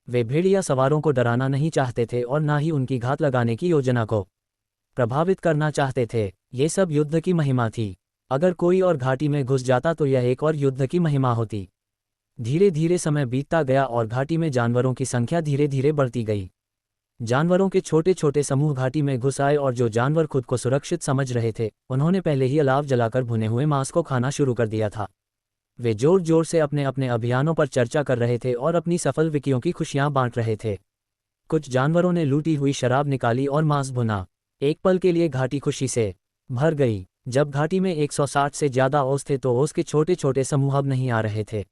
वे भेड़िया सवारों को डराना नहीं चाहते थे और ना ही उनकी घात लगाने की योजना को प्रभावित करना चाहते थे। ये सब युद्ध की महिमा थी। अगर कोई और घाटी में घुस जाता तो यह एक और युद्ध की महिमा होती। धीरे धीरे समय बीतता गया और घाटी में जानवरों की संख्या धीरे धीरे बढ़ती गई। जानवरों के छोटे छोटे समूह घाटी में घुस आए और जो जानवर खुद को सुरक्षित समझ रहे थे, उन्होंने पहले ही अलाव जलाकर भुने हुए मांस को खाना शुरू कर दिया था। वे जोर जोर से अपने अपने अभियानों पर चर्चा कर रहे थे और अपनी सफल विकियों की खुशियां बांट रहे थे। कुछ जानवरों ने लूटी हुई शराब निकाली और मांस भुना। एक पल के लिए घाटी खुशी से भर गई। जब घाटी में 160 से ज्यादा ओस थे तो ओस के छोटे छोटे समूह अब नहीं आ रहे थे।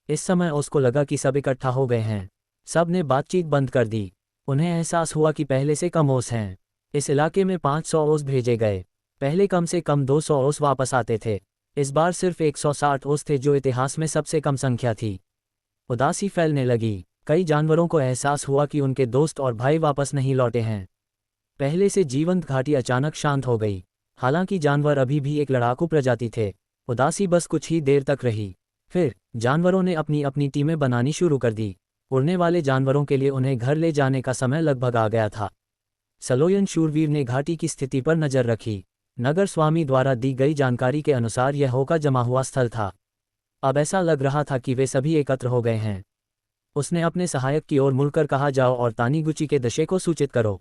इस समय ओस को लगा कि सब इकट्ठा हो गए हैं। सब ने बातचीत बंद कर दी। उन्हें एहसास हुआ कि पहले से कम ओस हैं। इस इलाके में 500 ओस भेजे गए। पहले कम से कम 200 ओस वापस आते थे। इस बार सिर्फ 160 ओस थे, जो इतिहास में सबसे कम संख्या थी। उदासी फैलने लगी। कई जानवरों को एहसास हुआ कि उनके दोस्त और भाई वापस नहीं लौटे हैं। पहले से जीवंत घाटी अचानक शांत हो गई। हालांकि जानवर अभी भी एक लड़ाकू प्रजाति थे। उदासी बस कुछ ही देर तक रही। फिर जानवरों ने अपनी अपनी टीमें बनानी शुरू कर दी। उड़ने वाले जानवरों के लिए उन्हें घर ले जाने का समय लगभग आ गया था। सलोयन शूरवीर ने घाटी की स्थिति पर नजर रखी। नगर स्वामी द्वारा दी गई जानकारी के अनुसार यह हो का जमा हुआ स्थल था। अब ऐसा लग रहा था कि वे सभी एकत्र हो गए हैं। उसने अपने सहायक की ओर मुड़कर कहा, जाओ और तानीगुची के दशे को सूचित करो।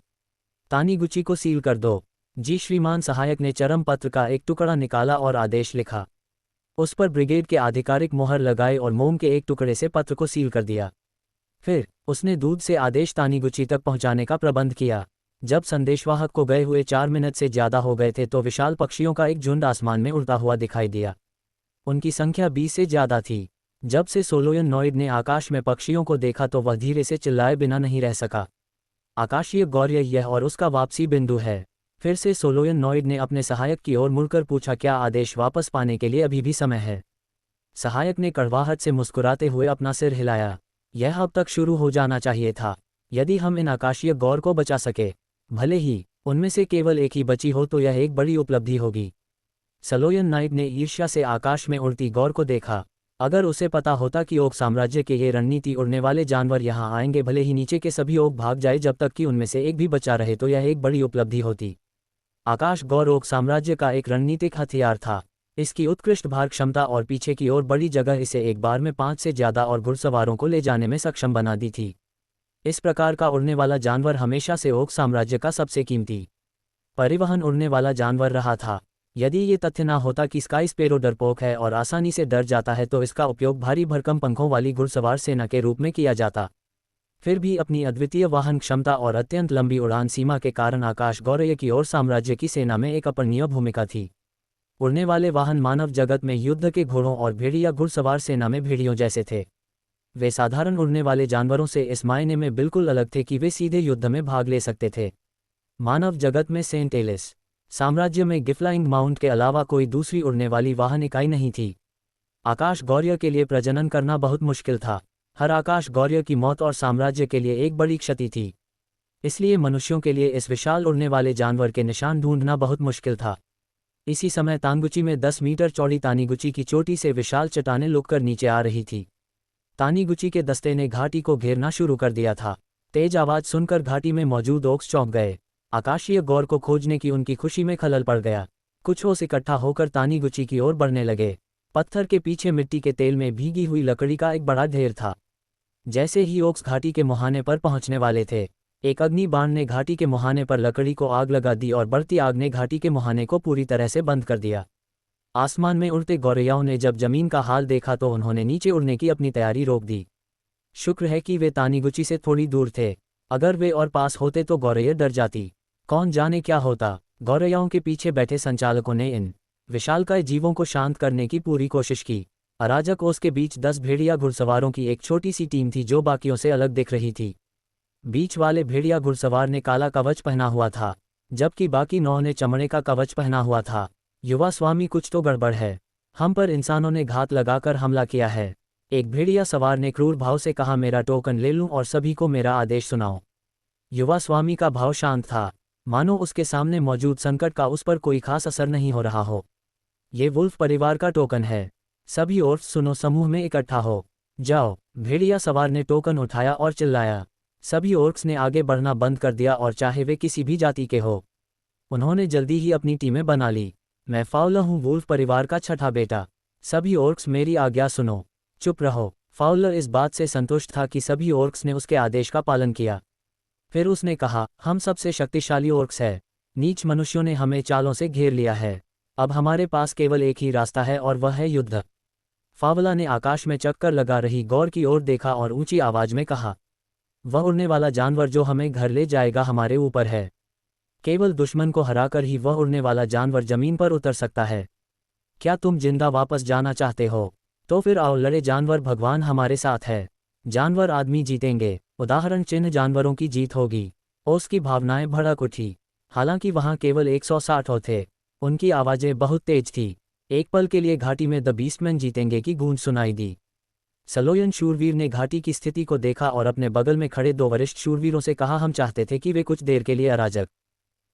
तानीगुची को सील कर दो। जी श्रीमान। सहायक ने चरम पत्र का एक टुकड़ा निकाला और आदेश लिखा। उस पर ब्रिगेड के आधिकारिक मोहर लगाई और मोम के एक टुकड़े से पत्र को सील कर दिया। फिर उसने दूध से आदेश तानीगुची तक पहुंचाने का प्रबंध किया। जब संदेशवाहक को गए हुए 4 मिनट से ज्यादा हो गए थे तो विशाल पक्षियों का एक झुंड आसमान में उड़ता हुआ दिखाई दिया। उनकी संख्या 20 से ज्यादा थी। जब से सलोयन नाइट ने आकाश में पक्षियों को देखा तो वह धीरे से चिल्लाए बिना नहीं रह सका। आकाशीय गौर्य यह और उसका वापसी बिंदु है। फिर से सलोयन नाइट ने अपने सहायक की ओर मुड़कर पूछा, क्या आदेश वापस पाने के लिए अभी भी समय है? सहायक ने कड़वाहट से मुस्कुराते हुए अपना सिर हिलाया। यह अब तक शुरू हो जाना चाहिए था। यदि हम इन आकाशीय गौर को बचा सके, भले ही उनमें से केवल एक ही बची हो, तो यह एक बड़ी उपलब्धि होगी। सलोयन नाइट ने ईर्ष्या से आकाश में उड़ती गौर को देखा। अगर उसे पता होता कि ओक साम्राज्य के ये रणनीति उड़ने वाले जानवर यहाँ आएंगे, भले ही नीचे के सभी ओक भाग जाए जब तक कि उनमें से एक भी बचा रहे, तो यह एक बड़ी उपलब्धि होती। आकाश गौर ओक साम्राज्य का एक रणनीतिक हथियार था। इसकी उत्कृष्ट भार क्षमता और पीछे की ओर बड़ी जगह इसे एक बार में 5 से ज्यादा और घुड़सवारों को ले जाने में सक्षम बना दी थी। इस प्रकार का उड़ने वाला जानवर हमेशा से ओक साम्राज्य का सबसे कीमती परिवहन उड़ने वाला जानवर रहा था। यदि ये तथ्य ना होता कि स्काई स्पैरो डरपोक है और आसानी से डर जाता है, तो इसका उपयोग भारी भरकम पंखों वाली घुड़सवार सेना के रूप में किया जाता। फिर भी अपनी अद्वितीय वाहन क्षमता और अत्यंत लंबी उड़ान सीमा के कारण आकाश गौरय की ओर साम्राज्य की सेना में एक अपरणीय भूमिका थी। उड़ने वाले वाहन मानव जगत में युद्ध के घोड़ों और भेड़िया घुड़सवार सेना में भेड़ियों जैसे थे। वे साधारण उड़ने वाले जानवरों से इस मायने में बिल्कुल अलग थे कि वे सीधे युद्ध में भाग ले सकते थे। मानव जगत में सेंट एलिस साम्राज्य में गिफ्लाइंग माउंट के अलावा कोई दूसरी उड़ने वाली वाहन इकाई नहीं थी। आकाश गौर्य के लिए प्रजनन करना बहुत मुश्किल था। हर आकाश गौर्य की मौत और साम्राज्य के लिए एक बड़ी क्षति थी। इसलिए मनुष्यों के लिए इस विशाल उड़ने वाले जानवर के निशान ढूंढना बहुत मुश्किल था। इसी समय तांगुची में 10 मीटर चौड़ी तानीगुची की चोटी से विशाल चट्टानें लुढ़कर नीचे आ रही थी। तानीगुची के दस्ते ने घाटी को घेरना शुरू कर दिया था। तेज आवाज सुनकर घाटी में मौजूद ओक्स चौंक गए। आकाशीय गौर को खोजने की उनकी खुशी में खलल पड़ गया। कुछ ओस इकट्ठा होकर तानीगुची की ओर बढ़ने लगे। पत्थर के पीछे मिट्टी के तेल में भीगी हुई लकड़ी का एक बड़ा ढेर था। जैसे ही ओक्स घाटी के मुहाने पर पहुंचने वाले थे, एक अग्नि बाण ने घाटी के मुहाने पर लकड़ी को आग लगा दी और बढ़ती आग ने घाटी के मुहाने को पूरी तरह से बंद कर दिया। आसमान में उड़ते गौरैयाओं ने जब जमीन का हाल देखा तो उन्होंने नीचे उड़ने की अपनी तैयारी रोक दी। शुक्र है कि वे तानीगुची से थोड़ी दूर थे। अगर वे और पास होते तो गौरैया डर जाती। कौन जाने क्या होता। गौरैयाओं के पीछे बैठे संचालकों ने इन विशालकाय जीवों को शांत करने की पूरी कोशिश की। अराजक ओस के बीच 10 भेड़िया घुड़सवारों की एक छोटी सी टीम थी जो बाकियों से अलग दिख रही थी। बीच वाले भेड़िया घुड़सवार ने काला कवच पहना हुआ था, जबकि बाकी 9 ने चमड़े का कवच पहना हुआ था। युवा स्वामी, कुछ तो गड़बड़ है। हम पर इंसानों ने घात लगाकर हमला किया है। एक भेड़िया सवार ने क्रूर भाव से कहा, मेरा टोकन ले लूं और सभी को मेरा आदेश सुनाओ। युवा स्वामी का भाव शांत था, मानो उसके सामने मौजूद संकट का उस पर कोई खास असर नहीं हो रहा हो। ये वुल्फ परिवार का टोकन है। सभी ओर्फ सुनो, समूह में इकट्ठा हो जाओ। भेड़िया सवार ने टोकन उठाया और चिल्लाया। सभी ओर्क्स ने आगे बढ़ना बंद कर दिया, और चाहे वे किसी भी जाति के हो। उन्होंने जल्दी ही अपनी टीमें बना ली। मैं फाउलर हूँ, वुल्फ परिवार का छठा बेटा। सभी ओर्क्स मेरी आज्ञा सुनो, चुप रहो। फाउलर इस बात से संतुष्ट था कि सभी ओर्क्स ने उसके आदेश का पालन किया। फिर उसने कहा, हम सबसे शक्तिशाली ओर्क्स है। नीच मनुष्यों ने हमें चालों से घेर लिया है। अब हमारे पास केवल एक ही रास्ता है और वह है युद्ध। फावला ने आकाश में चक्कर लगा रही गौर की ओर देखा और ऊंची आवाज में कहा, वह उड़ने वाला जानवर जो हमें घर ले जाएगा हमारे ऊपर है। केवल दुश्मन को हराकर ही वह उड़ने वाला जानवर जमीन पर उतर सकता है। क्या तुम जिंदा वापस जाना चाहते हो? तो फिर आओ लड़े। जानवर भगवान हमारे साथ है। जानवर आदमी जीतेंगे। उदाहरण चिन्ह जानवरों की जीत होगी। ओस की भावनाएं भड़क उठी। हालांकि वहां केवल 160 थे। उनकी आवाजें बहुत तेज थी। एक पल के लिए घाटी में द बीस्टमैन जीतेंगे की गूंज सुनाई दी। सलोयन शूरवीर ने घाटी की स्थिति को देखा और अपने बगल में खड़े 2 वरिष्ठ शूरवीरों से कहा, हम चाहते थे कि वे कुछ देर के लिए अराजक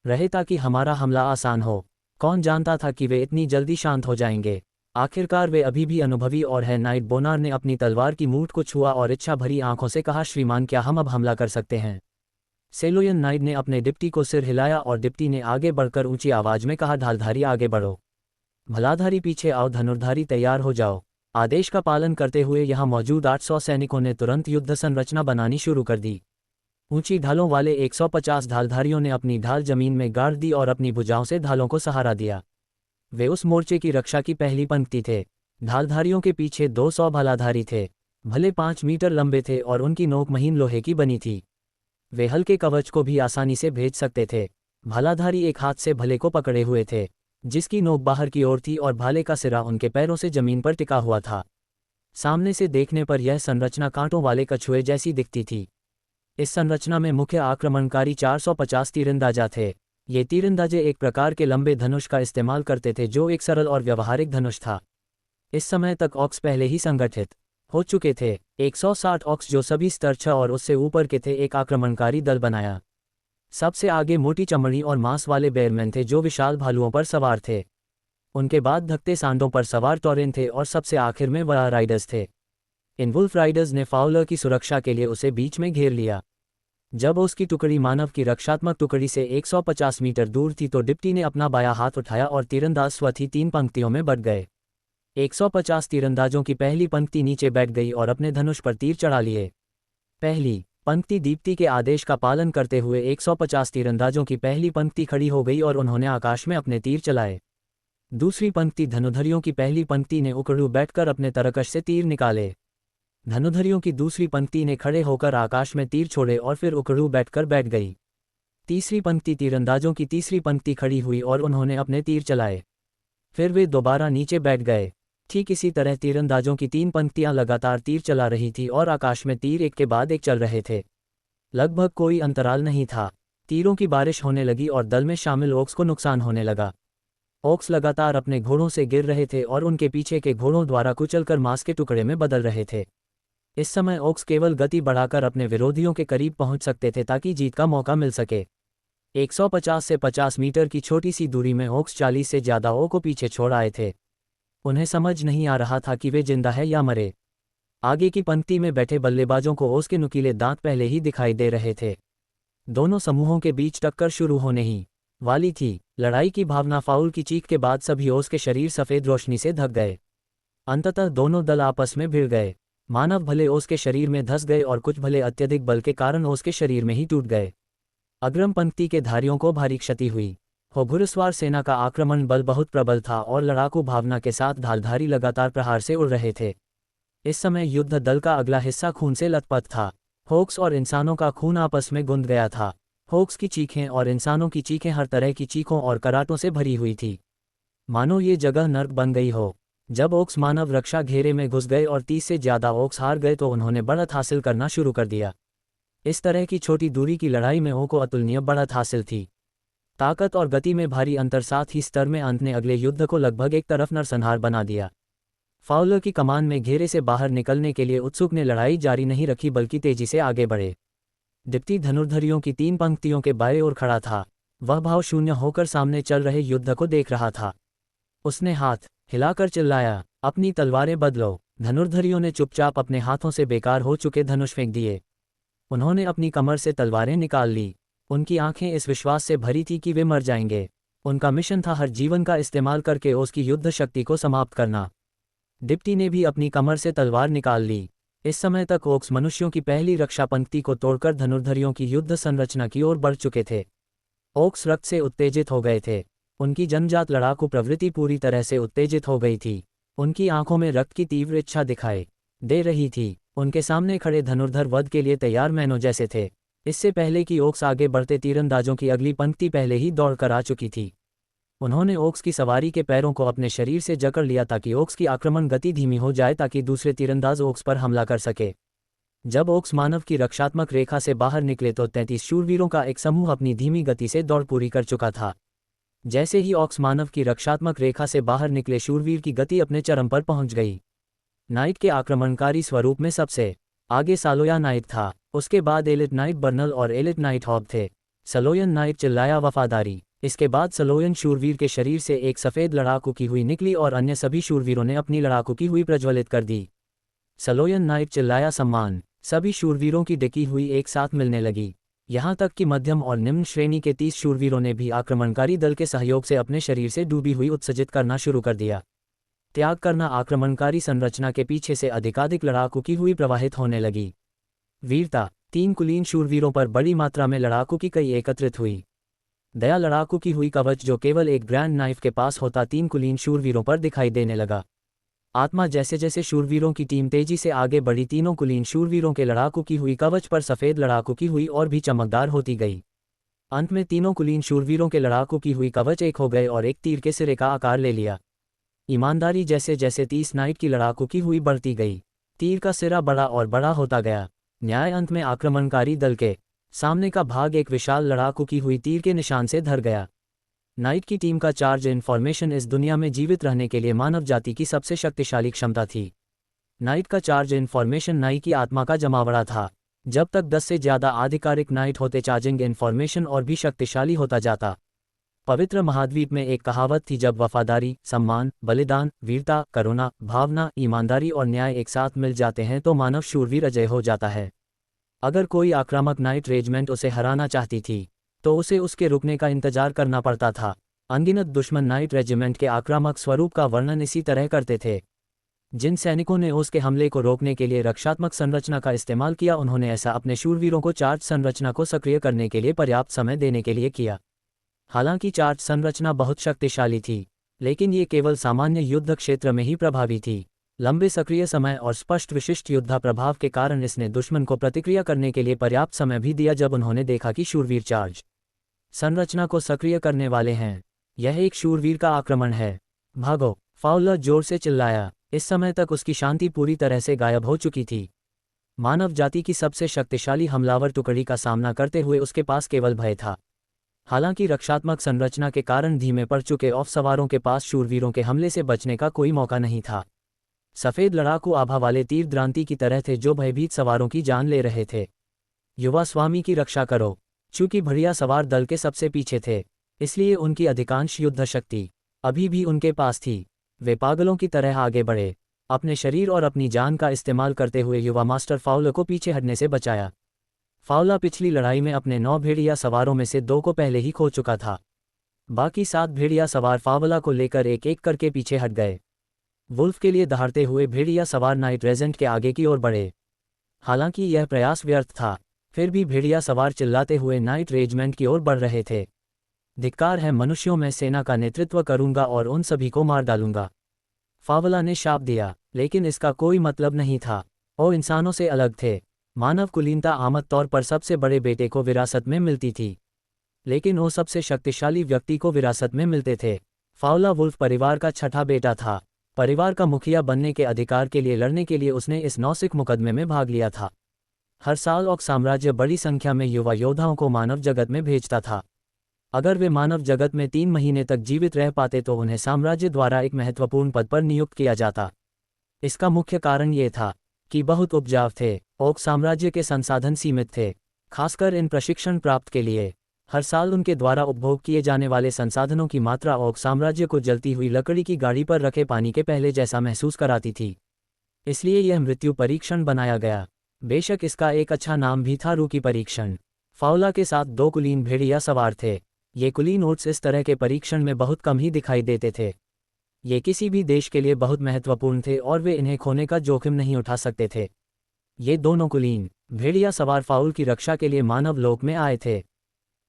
रहे ताकि हमारा हमला आसान हो। कौन जानता था कि वे इतनी जल्दी शांत हो जाएंगे। आखिरकार वे अभी भी अनुभवी और है। नाइट बोनार ने अपनी तलवार की मूठ को छुआ और इच्छा भरी आंखों से कहा, श्रीमान, क्या हम अब हमला कर सकते हैं? सेलोयन नाइट ने अपने डिप्टी को सिर हिलाया और डिप्टी ने आगे बढ़कर ऊंची आवाज में कहा, ढालधारी आगे बढ़ो। भलाधारी पीछे आओ। धनुर्धारी तैयार हो जाओ। आदेश का पालन करते हुए यहां मौजूद 800 सैनिकों ने तुरंत युद्ध संरचना बनानी शुरू कर दी। ऊंची ढालों वाले 150 ढालधारियों ने अपनी ढाल जमीन में गाड़ दी और अपनी भुजाओं से ढालों को सहारा दिया। वे उस मोर्चे की रक्षा की पहली पंक्ति थे। ढालधारियों के पीछे 200 भालाधारी थे। भले 5 मीटर लंबे थे और उनकी नोक महीन लोहे की बनी थी। वे हल्के कवच को भी आसानी से भेज सकते थे। भालाधारी एक हाथ से भले को पकड़े हुए थे, जिसकी नोक बाहर की ओर थी, और भाले का सिरा उनके पैरों से जमीन पर टिका हुआ था। सामने से देखने पर यह संरचना कांटों वाले कछुए जैसी दिखती थी। इस संरचना में मुख्य आक्रमणकारी 450 तीरंदाजा थे। ये तीरंदाजे एक प्रकार के लंबे धनुष का इस्तेमाल करते थे जो एक सरल और व्यवहारिक धनुष था। इस समय तक ऑक्स पहले ही संगठित हो चुके थे। 160 ऑक्स जो सभी स्तर 6 और उससे ऊपर के थे, एक आक्रमणकारी दल बनाया। सबसे आगे मोटी चमड़ी और मांस वाले बेयरमैन थे जो विशाल भालुओं पर सवार थे। उनके बाद धकते सांडों पर सवार टॉरेन थे और सबसे आखिर में वरा राइडर्स थे। इन वुल्फ राइडर्स ने फाउलर की सुरक्षा के लिए उसे बीच में घेर लिया। जब उसकी टुकड़ी मानव की रक्षात्मक टुकड़ी से 150 मीटर दूर थी तो डिप्टी ने अपना बायां हाथ उठाया और तीरंदाज स्वतः ही 3 पंक्तियों में बट गए। 150 तीरंदाजों की पहली पंक्ति नीचे बैठ गई और अपने धनुष पर तीर चढ़ा लिए। पहली पंक्ति दीप्ति के आदेश का पालन करते हुए 150 तीरंदाजों की पहली पंक्ति खड़ी हो गई और उन्होंने आकाश में अपने तीर चलाए। दूसरी पंक्ति धनुधरियों की पहली पंक्ति ने उकड़ू बैठकर अपने तरकश से तीर निकाले। धनुर्धरों की दूसरी पंक्ति ने खड़े होकर आकाश में तीर छोड़े और फिर उकड़ू बैठकर बैठ गई। तीसरी पंक्ति तीरंदाजों की तीसरी पंक्ति खड़ी हुई और उन्होंने अपने तीर चलाए। फिर वे दोबारा नीचे बैठ गए। ठीक इसी तरह तीरंदाजों की 3 पंक्तियां लगातार तीर चला रही थी और आकाश में तीर एक के बाद एक चल रहे थे। लगभग कोई अंतराल नहीं था। तीरों की बारिश होने लगी और दल में शामिल ओक्स को नुकसान होने लगा। ओक्स लगातार अपने घोड़ों से गिर रहे थे और उनके पीछे के घोड़ों द्वारा कुचलकर मांस के टुकड़े में बदल रहे थे। इस समय ओक्स केवल गति बढ़ाकर अपने विरोधियों के करीब पहुंच सकते थे ताकि जीत का मौका मिल सके। 150 से 50 मीटर की छोटी सी दूरी में ओक्स 40 से ज़्यादा ओ को पीछे छोड़ आए थे। उन्हें समझ नहीं आ रहा था कि वे जिंदा है या मरे। आगे की पंक्ति में बैठे बल्लेबाजों को ओस के नुकीले दांत पहले ही दिखाई दे रहे थे। दोनों समूहों के बीच टक्कर शुरू होने ही वाली थी। लड़ाई की भावना, फाउल की चीख के बाद सभी ओस के शरीर सफ़ेद रोशनी से ढक गए। अंततः दोनों दल आपस में भिड़ गए। मानव भले ओस के शरीर में धंस गए और कुछ भले अत्यधिक बल के कारण ओस के शरीर में ही टूट गए। अग्रिम पंक्ति के धारियों को भारी क्षति हुई। घुड़सवार सेना का आक्रमण बल बहुत प्रबल था और लड़ाकू भावना के साथ ढालधारी लगातार प्रहार से उड़ रहे थे। इस समय युद्ध दल का अगला हिस्सा खून से लथपथ था। होक्स और इंसानों का खून आपस में गुंद गया था। होक्स की चीखें और इंसानों की चीखें हर तरह की चीखों और कराटों से भरी हुई थी, मानो ये जगह नर्क बन गई हो। जब ओक्स मानव रक्षा घेरे में घुस गए और 30 से ज़्यादा ओक्स हार गए तो उन्होंने बढ़त हासिल करना शुरू कर दिया। इस तरह की छोटी दूरी की लड़ाई में ओ को अतुलनीय बढ़त हासिल थी। ताकत और गति में भारी अंतर, साथ ही स्तर में अंत ने अगले युद्ध को लगभग एक तरफ नरसंहार बना दिया। फाउलर की कमान में घेरे से बाहर निकलने के लिए उत्सुक ने लड़ाई जारी नहीं रखी बल्कि तेजी से आगे बढ़े। डिप्टी धनुर्धरों की 3 पंक्तियों के बाएं ओर खड़ा था। वह भाव शून्य होकर सामने चल रहे युद्ध को देख रहा था। उसने हाथ हिलाकर चिल्लाया, अपनी तलवारें बदलो। धनुर्धरों ने चुपचाप अपने हाथों से बेकार हो चुके धनुष फेंक दिए। उन्होंने अपनी कमर से तलवारें निकाल ली। उनकी आंखें इस विश्वास से भरी थी कि वे मर जाएंगे। उनका मिशन था हर जीवन का इस्तेमाल करके उसकी युद्ध शक्ति को समाप्त करना। डिप्टी ने भी अपनी कमर से तलवार निकाल ली। इस समय तक ओक्स मनुष्यों की पहली रक्षा पंक्ति को तोड़कर धनुर्धरों की युद्ध संरचना की ओर बढ़ चुके थे। ओक्स रक्त से उत्तेजित हो गए थे। उनकी जन्मजात लड़ाकू प्रवृत्ति पूरी तरह से उत्तेजित हो गई थी। उनकी आंखों में रक्त की तीव्र इच्छा दिखाई दे रही थी। उनके सामने खड़े धनुर्धर वध के लिए तैयार मैनों जैसे थे। इससे पहले कि ओक्स आगे बढ़ते तीरंदाजों की अगली पंक्ति पहले ही दौड़ कर आ चुकी थी। उन्होंने ओक्स की सवारी के पैरों को अपने शरीर से जकड़ लिया ताकि ओक्स की आक्रमण गति धीमी हो जाए ताकि दूसरे तीरंदाज ओक्स पर हमला कर सके। जब ओक्स मानव की रक्षात्मक रेखा से बाहर निकले तो 33 शूरवीरों का एक समूह अपनी धीमी गति से दौड़ पूरी कर चुका था। जैसे ही ओक्स मानव की रक्षात्मक रेखा से बाहर निकले, शूरवीर की गति अपने चरम पर पहुंच गई। नाइट के आक्रमणकारी स्वरूप में सबसे आगे सालोया नाइट था। उसके बाद एलिट नाइट बर्नल और एलिट नाइट हॉब थे। सलोयन नाइट चिल्लाया, वफादारी। इसके बाद सलोयन शूरवीर के शरीर से एक सफ़ेद लड़ाकू की हुई निकली और अन्य सभी शूरवीरों ने अपनी लड़ाकू की हुई प्रज्वलित कर दी। सलोयन नाइट चिल्लाया, सम्मान। सभी शूरवीरों की डिकी हुई एक साथ मिलने लगी। यहाँ तक कि मध्यम और निम्न श्रेणी के 30 शूरवीरों ने भी आक्रमणकारी दल के सहयोग से अपने शरीर से डूबी हुई उत्सर्जित करना शुरू कर दिया। त्याग करना आक्रमणकारी संरचना के पीछे से अधिकाधिक लड़ाकू की हुई प्रवाहित होने लगी। वीरता। 3 कुलीन शूरवीरों पर बड़ी मात्रा में लड़ाकू की कई एकत्रित हुई। दया लड़ाकू की हुई कवच जो केवल एक ग्रैंड नाइफ के पास होता 3 कुलीन शूरवीरों पर दिखाई देने लगा। आत्मा। जैसे जैसे शूरवीरों की टीम तेजी से आगे बढ़ी, तीनों कुलीन शूरवीरों के लड़ाकू की हुई कवच पर सफ़ेद लड़ाकू की हुई और भी चमकदार होती गई। अंत में तीनों कुलीन शूरवीरों के लड़ाकू की हुई कवच एक हो गए और एक तीर के सिरे का आकार ले लिया। ईमानदारी। जैसे जैसे 30 नाइट की लड़ाकू की हुई बढ़ती गई, तीर का सिरा बड़ा और बड़ा होता गया। न्याय। अंत में आक्रमणकारी दल के सामने का भाग एक विशाल लड़ाकू की हुई तीर के निशान से धर गया। नाइट की टीम का चार्ज इन्फॉर्मेशन इस दुनिया में जीवित रहने के लिए मानव जाति की सबसे शक्तिशाली क्षमता थी। नाइट का चार्ज इन्फॉर्मेशन नाई की आत्मा का जमावड़ा था। जब तक 10 से ज़्यादा आधिकारिक नाइट होते, चार्जिंग इन्फॉर्मेशन और भी शक्तिशाली होता जाता। पवित्र महाद्वीप में एक कहावत थी, जब वफादारी, सम्मान, बलिदान, वीरता, करुणा, भावना, ईमानदारी और न्याय एक साथ मिल जाते हैं तो मानव शूरवीर अजय हो जाता है। अगर कोई आक्रामक नाइट रेजिमेंट उसे हराना चाहती थी तो उसे उसके रुकने का इंतजार करना पड़ता था। अनगिनत दुश्मन नाइट रेजिमेंट के आक्रामक स्वरूप का वर्णन इसी तरह करते थे। जिन सैनिकों ने उसके हमले को रोकने के लिए रक्षात्मक संरचना का इस्तेमाल किया, उन्होंने ऐसा अपने शूरवीरों को चार्ज संरचना को सक्रिय करने के लिए पर्याप्त समय देने के लिए किया। हालांकि चार्ज संरचना बहुत शक्तिशाली थी, लेकिन ये केवल सामान्य युद्ध क्षेत्र में ही प्रभावी थी। लंबे सक्रिय समय और स्पष्ट विशिष्ट युद्ध प्रभाव के कारण इसने दुश्मन को प्रतिक्रिया करने के लिए पर्याप्त समय भी दिया जब उन्होंने देखा कि शूरवीर चार्ज संरचना को सक्रिय करने वाले हैं। यह एक शूरवीर का आक्रमण है। भागो! फाउलर जोर से चिल्लाया। इस समय तक उसकी शांति पूरी तरह से गायब हो चुकी थी। मानव जाति की सबसे शक्तिशाली हमलावर टुकड़ी का सामना करते हुए उसके पास केवल भय था। हालांकि रक्षात्मक संरचना के कारण धीमे पड़ चुके ऑफ सवारों के पास शूरवीरों के हमले से बचने का कोई मौका नहीं था। सफ़ेद लड़ाकू आभा वाले तीर द्रांति की तरह थे जो भयभीत सवारों की जान ले रहे थे। युवा स्वामी की रक्षा करो। चूंकि बढ़िया सवार दल के सबसे पीछे थे, इसलिए उनकी अधिकांश युद्ध शक्ति अभी भी उनके पास थी। वे पागलों की तरह आगे बढ़े, अपने शरीर और अपनी जान का इस्तेमाल करते हुए युवा मास्टर फाउलर को पीछे हटने से बचाया। फाउला पिछली लड़ाई में अपने 9 भेड़िया सवारों में से 2 को पहले ही खो चुका था। बाकी 7 भेड़िया सवार फावला को लेकर एक एक करके पीछे हट गए। वुल्फ के लिए दहाड़ते हुए भेड़िया सवार नाइट रेजेंट के आगे की ओर बढ़े। हालांकि यह प्रयास व्यर्थ था, फिर भी भेड़िया सवार चिल्लाते हुए नाइट रेजिमेंट की ओर बढ़ रहे थे। धिक्कार है, मनुष्यों में सेना का नेतृत्व करूंगा और उन सभी को मार डालूंगा, फावला ने शाप दिया। लेकिन इसका कोई मतलब नहीं था। वो इंसानों से अलग थे। मानव कुलीनता आमद तौर पर सबसे बड़े बेटे को विरासत में मिलती थी, लेकिन वो सबसे शक्तिशाली व्यक्ति को विरासत में मिलते थे। फावला वुल्फ परिवार का छठा बेटा था। परिवार का मुखिया बनने के अधिकार के लिए लड़ने के लिए उसने इस नौसिक मुकदमे में भाग लिया था। हर साल ऑक साम्राज्य बड़ी संख्या में युवा योद्धाओं को मानव जगत में भेजता था। अगर वे मानव जगत में 3 महीने तक जीवित रह पाते तो उन्हें साम्राज्य द्वारा एक महत्वपूर्ण पद पर नियुक्त किया जाता। इसका मुख्य कारण ये था कि बहुत उपजाऊ थे। ओक साम्राज्य के संसाधन सीमित थे, खासकर इन प्रशिक्षण प्राप्त के लिए। हर साल उनके द्वारा उपभोग किए जाने वाले संसाधनों की मात्रा ओक साम्राज्य को जलती हुई लकड़ी की गाड़ी पर रखे पानी के पहले जैसा महसूस कराती थी। इसलिए यह मृत्यु परीक्षण बनाया गया। बेशक इसका एक अच्छा नाम भी था, रूकी परीक्षण। फाउला के साथ 2 कुलीन भेड़िया सवार थे। ये कुलीन ओट्स इस तरह के परीक्षण में बहुत कम ही दिखाई देते थे। ये किसी भी देश के लिए बहुत महत्वपूर्ण थे और वे इन्हें खोने का जोखिम नहीं उठा सकते थे। ये दोनों कुलीन भेड़िया सवार फाउल की रक्षा के लिए मानव लोक में आए थे।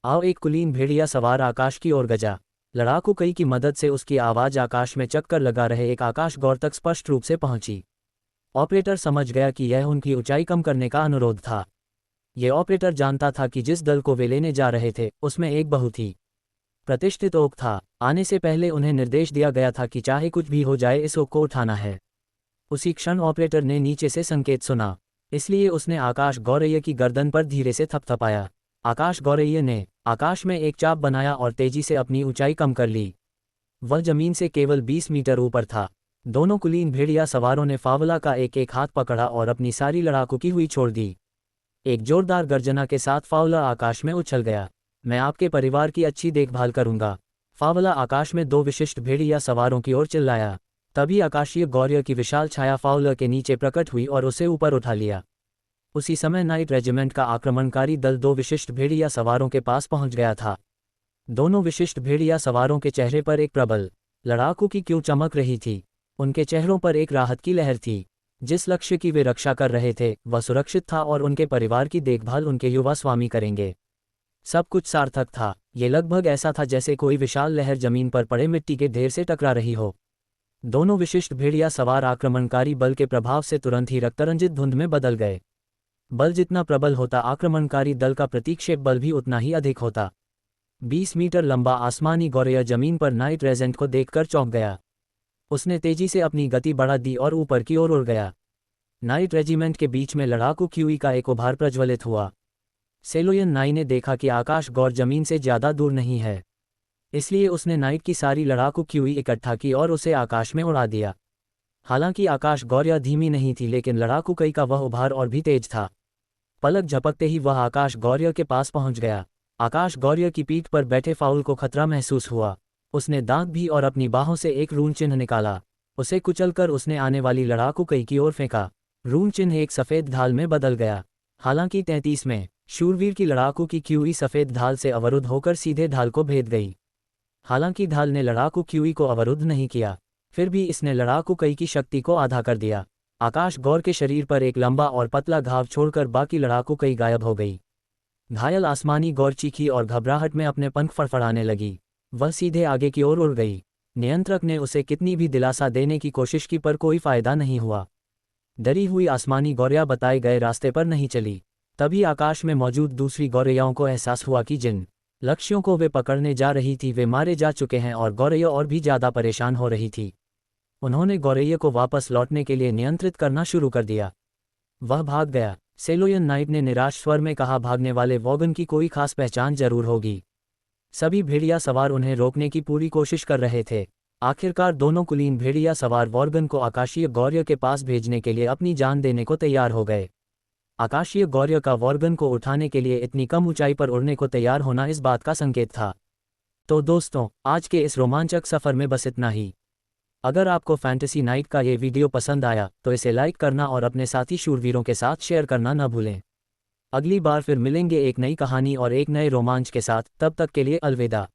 आओ! एक कुलीन भेड़िया सवार आकाश की ओर गजा। लड़ाकू कई की मदद से उसकी आवाज़ आकाश में चक्कर लगा रहे एक आकाश गौर तक स्पष्ट रूप से पहुंची। ऑपरेटर समझ गया कि यह उनकी ऊंचाई कम करने का अनुरोध था। ये ऑपरेटर जानता था कि जिस दल को वे लेने जा रहे थे उसमें एक बहुत ही प्रतिष्ठित ओक था। आने से पहले उन्हें निर्देश दिया गया था कि चाहे कुछ भी हो जाए इस ओक को उठाना है। उसी क्षण ऑपरेटर ने नीचे से संकेत सुना, इसलिए उसने आकाश गौरैया की गर्दन पर धीरे से थपथपाया। आकाश गौरैया ने आकाश में एक चाप बनाया और तेजी से अपनी ऊंचाई कम कर ली। वह जमीन से केवल 20 मीटर ऊपर था। दोनों कुलीन भेड़िया सवारों ने फावला का एक एक हाथ पकड़ा और अपनी सारी लड़ाकू की हुई छोड़ दी। एक जोरदार गर्जना के साथ फावला आकाश में उछल गया। मैं आपके परिवार की अच्छी देखभाल करूंगा, फावला आकाश में 2 विशिष्ट भेड़िया सवारों की ओर चिल्लाया। तभी आकाशीय गौर्य की विशाल छाया फावला के नीचे प्रकट हुई और उसे ऊपर उठा लिया। उसी समय नाइट रेजिमेंट का आक्रमणकारी दल 2 विशिष्ट भेड़िया सवारों के पास पहुंच गया था। दोनों विशिष्ट भेड़िया सवारों के चेहरे पर एक प्रबल लड़ाकू की क्यों चमक रही थी। उनके चेहरों पर एक राहत की लहर थी। जिस लक्ष्य की वे रक्षा कर रहे थे वह सुरक्षित था और उनके परिवार की देखभाल उनके युवा स्वामी करेंगे। सब कुछ सार्थक था। ये लगभग ऐसा था जैसे कोई विशाल लहर जमीन पर पड़े मिट्टी के ढेर से टकरा रही हो। दोनों विशिष्ट भेड़िया सवार आक्रमणकारी बल के प्रभाव से तुरंत ही रक्तरंजित धुंध में बदल गए। बल जितना प्रबल होता, आक्रमणकारी दल का प्रतिक्षेप बल भी उतना ही अधिक होता। 20 मीटर लंबा आसमानी गौरैया जमीन पर नाइट रेजेंट को देखकर चौंक गया। उसने तेजी से अपनी गति बढ़ा दी और ऊपर की ओर उड़ गया। नाइट रेजिमेंट के बीच में लड़ाकू क्यूई का एक उभार प्रज्वलित हुआ। सेलोयन नाई ने देखा कि आकाश गौर जमीन से ज्यादा दूर नहीं है, इसलिए उसने नाइट की सारी लड़ाकू क्यूई इकट्ठा की और उसे आकाश में उड़ा दिया। हालांकि आकाश गौर्या धीमी नहीं थी, लेकिन लड़ाकू कई का वह उभार और भी तेज था। पलक झपकते ही वह आकाश गौर्य के पास पहुंच गया। आकाश गौर्य की पीठ पर बैठे फाउल को खतरा महसूस हुआ। उसने दांत भी और अपनी बाहों से एक रून चिन्ह निकाला। उसे कुचलकर उसने आने वाली लड़ाकू कई की ओर फेंका। रून चिन्ह एक सफ़ेद ढाल में बदल गया। हालांकि 33 में शूरवीर की लड़ाकू की क्यूई सफ़ेद ढाल से अवरुद्ध होकर सीधे ढाल को भेद गई। हालांकि ढाल ने लड़ाकू क्यूई को अवरुद्ध नहीं किया, फिर भी इसने लड़ाकू कई की शक्ति को आधा कर दिया। आकाश गौर के शरीर पर एक लंबा और पतला घाव छोड़कर बाकी लड़ाकू कई गायब हो गई। घायल आसमानी गौर चीखी और घबराहट में अपने पंख फड़फड़ाने लगी। वह सीधे आगे की ओर उड़ गई। नियंत्रक ने उसे कितनी भी दिलासा देने की कोशिश की पर कोई फायदा नहीं हुआ। डरी हुई आसमानी गौरैया बताए गए रास्ते पर नहीं चली। तभी आकाश में मौजूद दूसरी गौरैयाओं को एहसास हुआ कि जिन लक्ष्यों को वे पकड़ने जा रही थी वे मारे जा चुके हैं और गौरैया और भी ज़्यादा परेशान हो रही थी। उन्होंने गौरैया को वापस लौटने के लिए नियंत्रित करना शुरू कर दिया। वह भाग गया। सेलोयन नाइट ने निराश स्वर में कहा, भागने वाले वॉगन की कोई खास पहचान जरूर होगी। सभी भेड़िया सवार उन्हें रोकने की पूरी कोशिश कर रहे थे। आखिरकार दोनों कुलीन भेड़िया सवार वॉर्गन को आकाशीय गौर्य के पास भेजने के लिए अपनी जान देने को तैयार हो गए। आकाशीय गौर्य का वॉर्गन को उठाने के लिए इतनी कम ऊंचाई पर उड़ने को तैयार होना इस बात का संकेत था। तो दोस्तों, आज के इस रोमांचक सफ़र में बस इतना ही। अगर आपको फैंटेसी नाइट का ये वीडियो पसंद आया तो इसे लाइक करना और अपने साथी शूरवीरों के साथ शेयर करना न भूलें। अगली बार फिर मिलेंगे एक नई कहानी और एक नए रोमांच के साथ। तब तक के लिए अलविदा।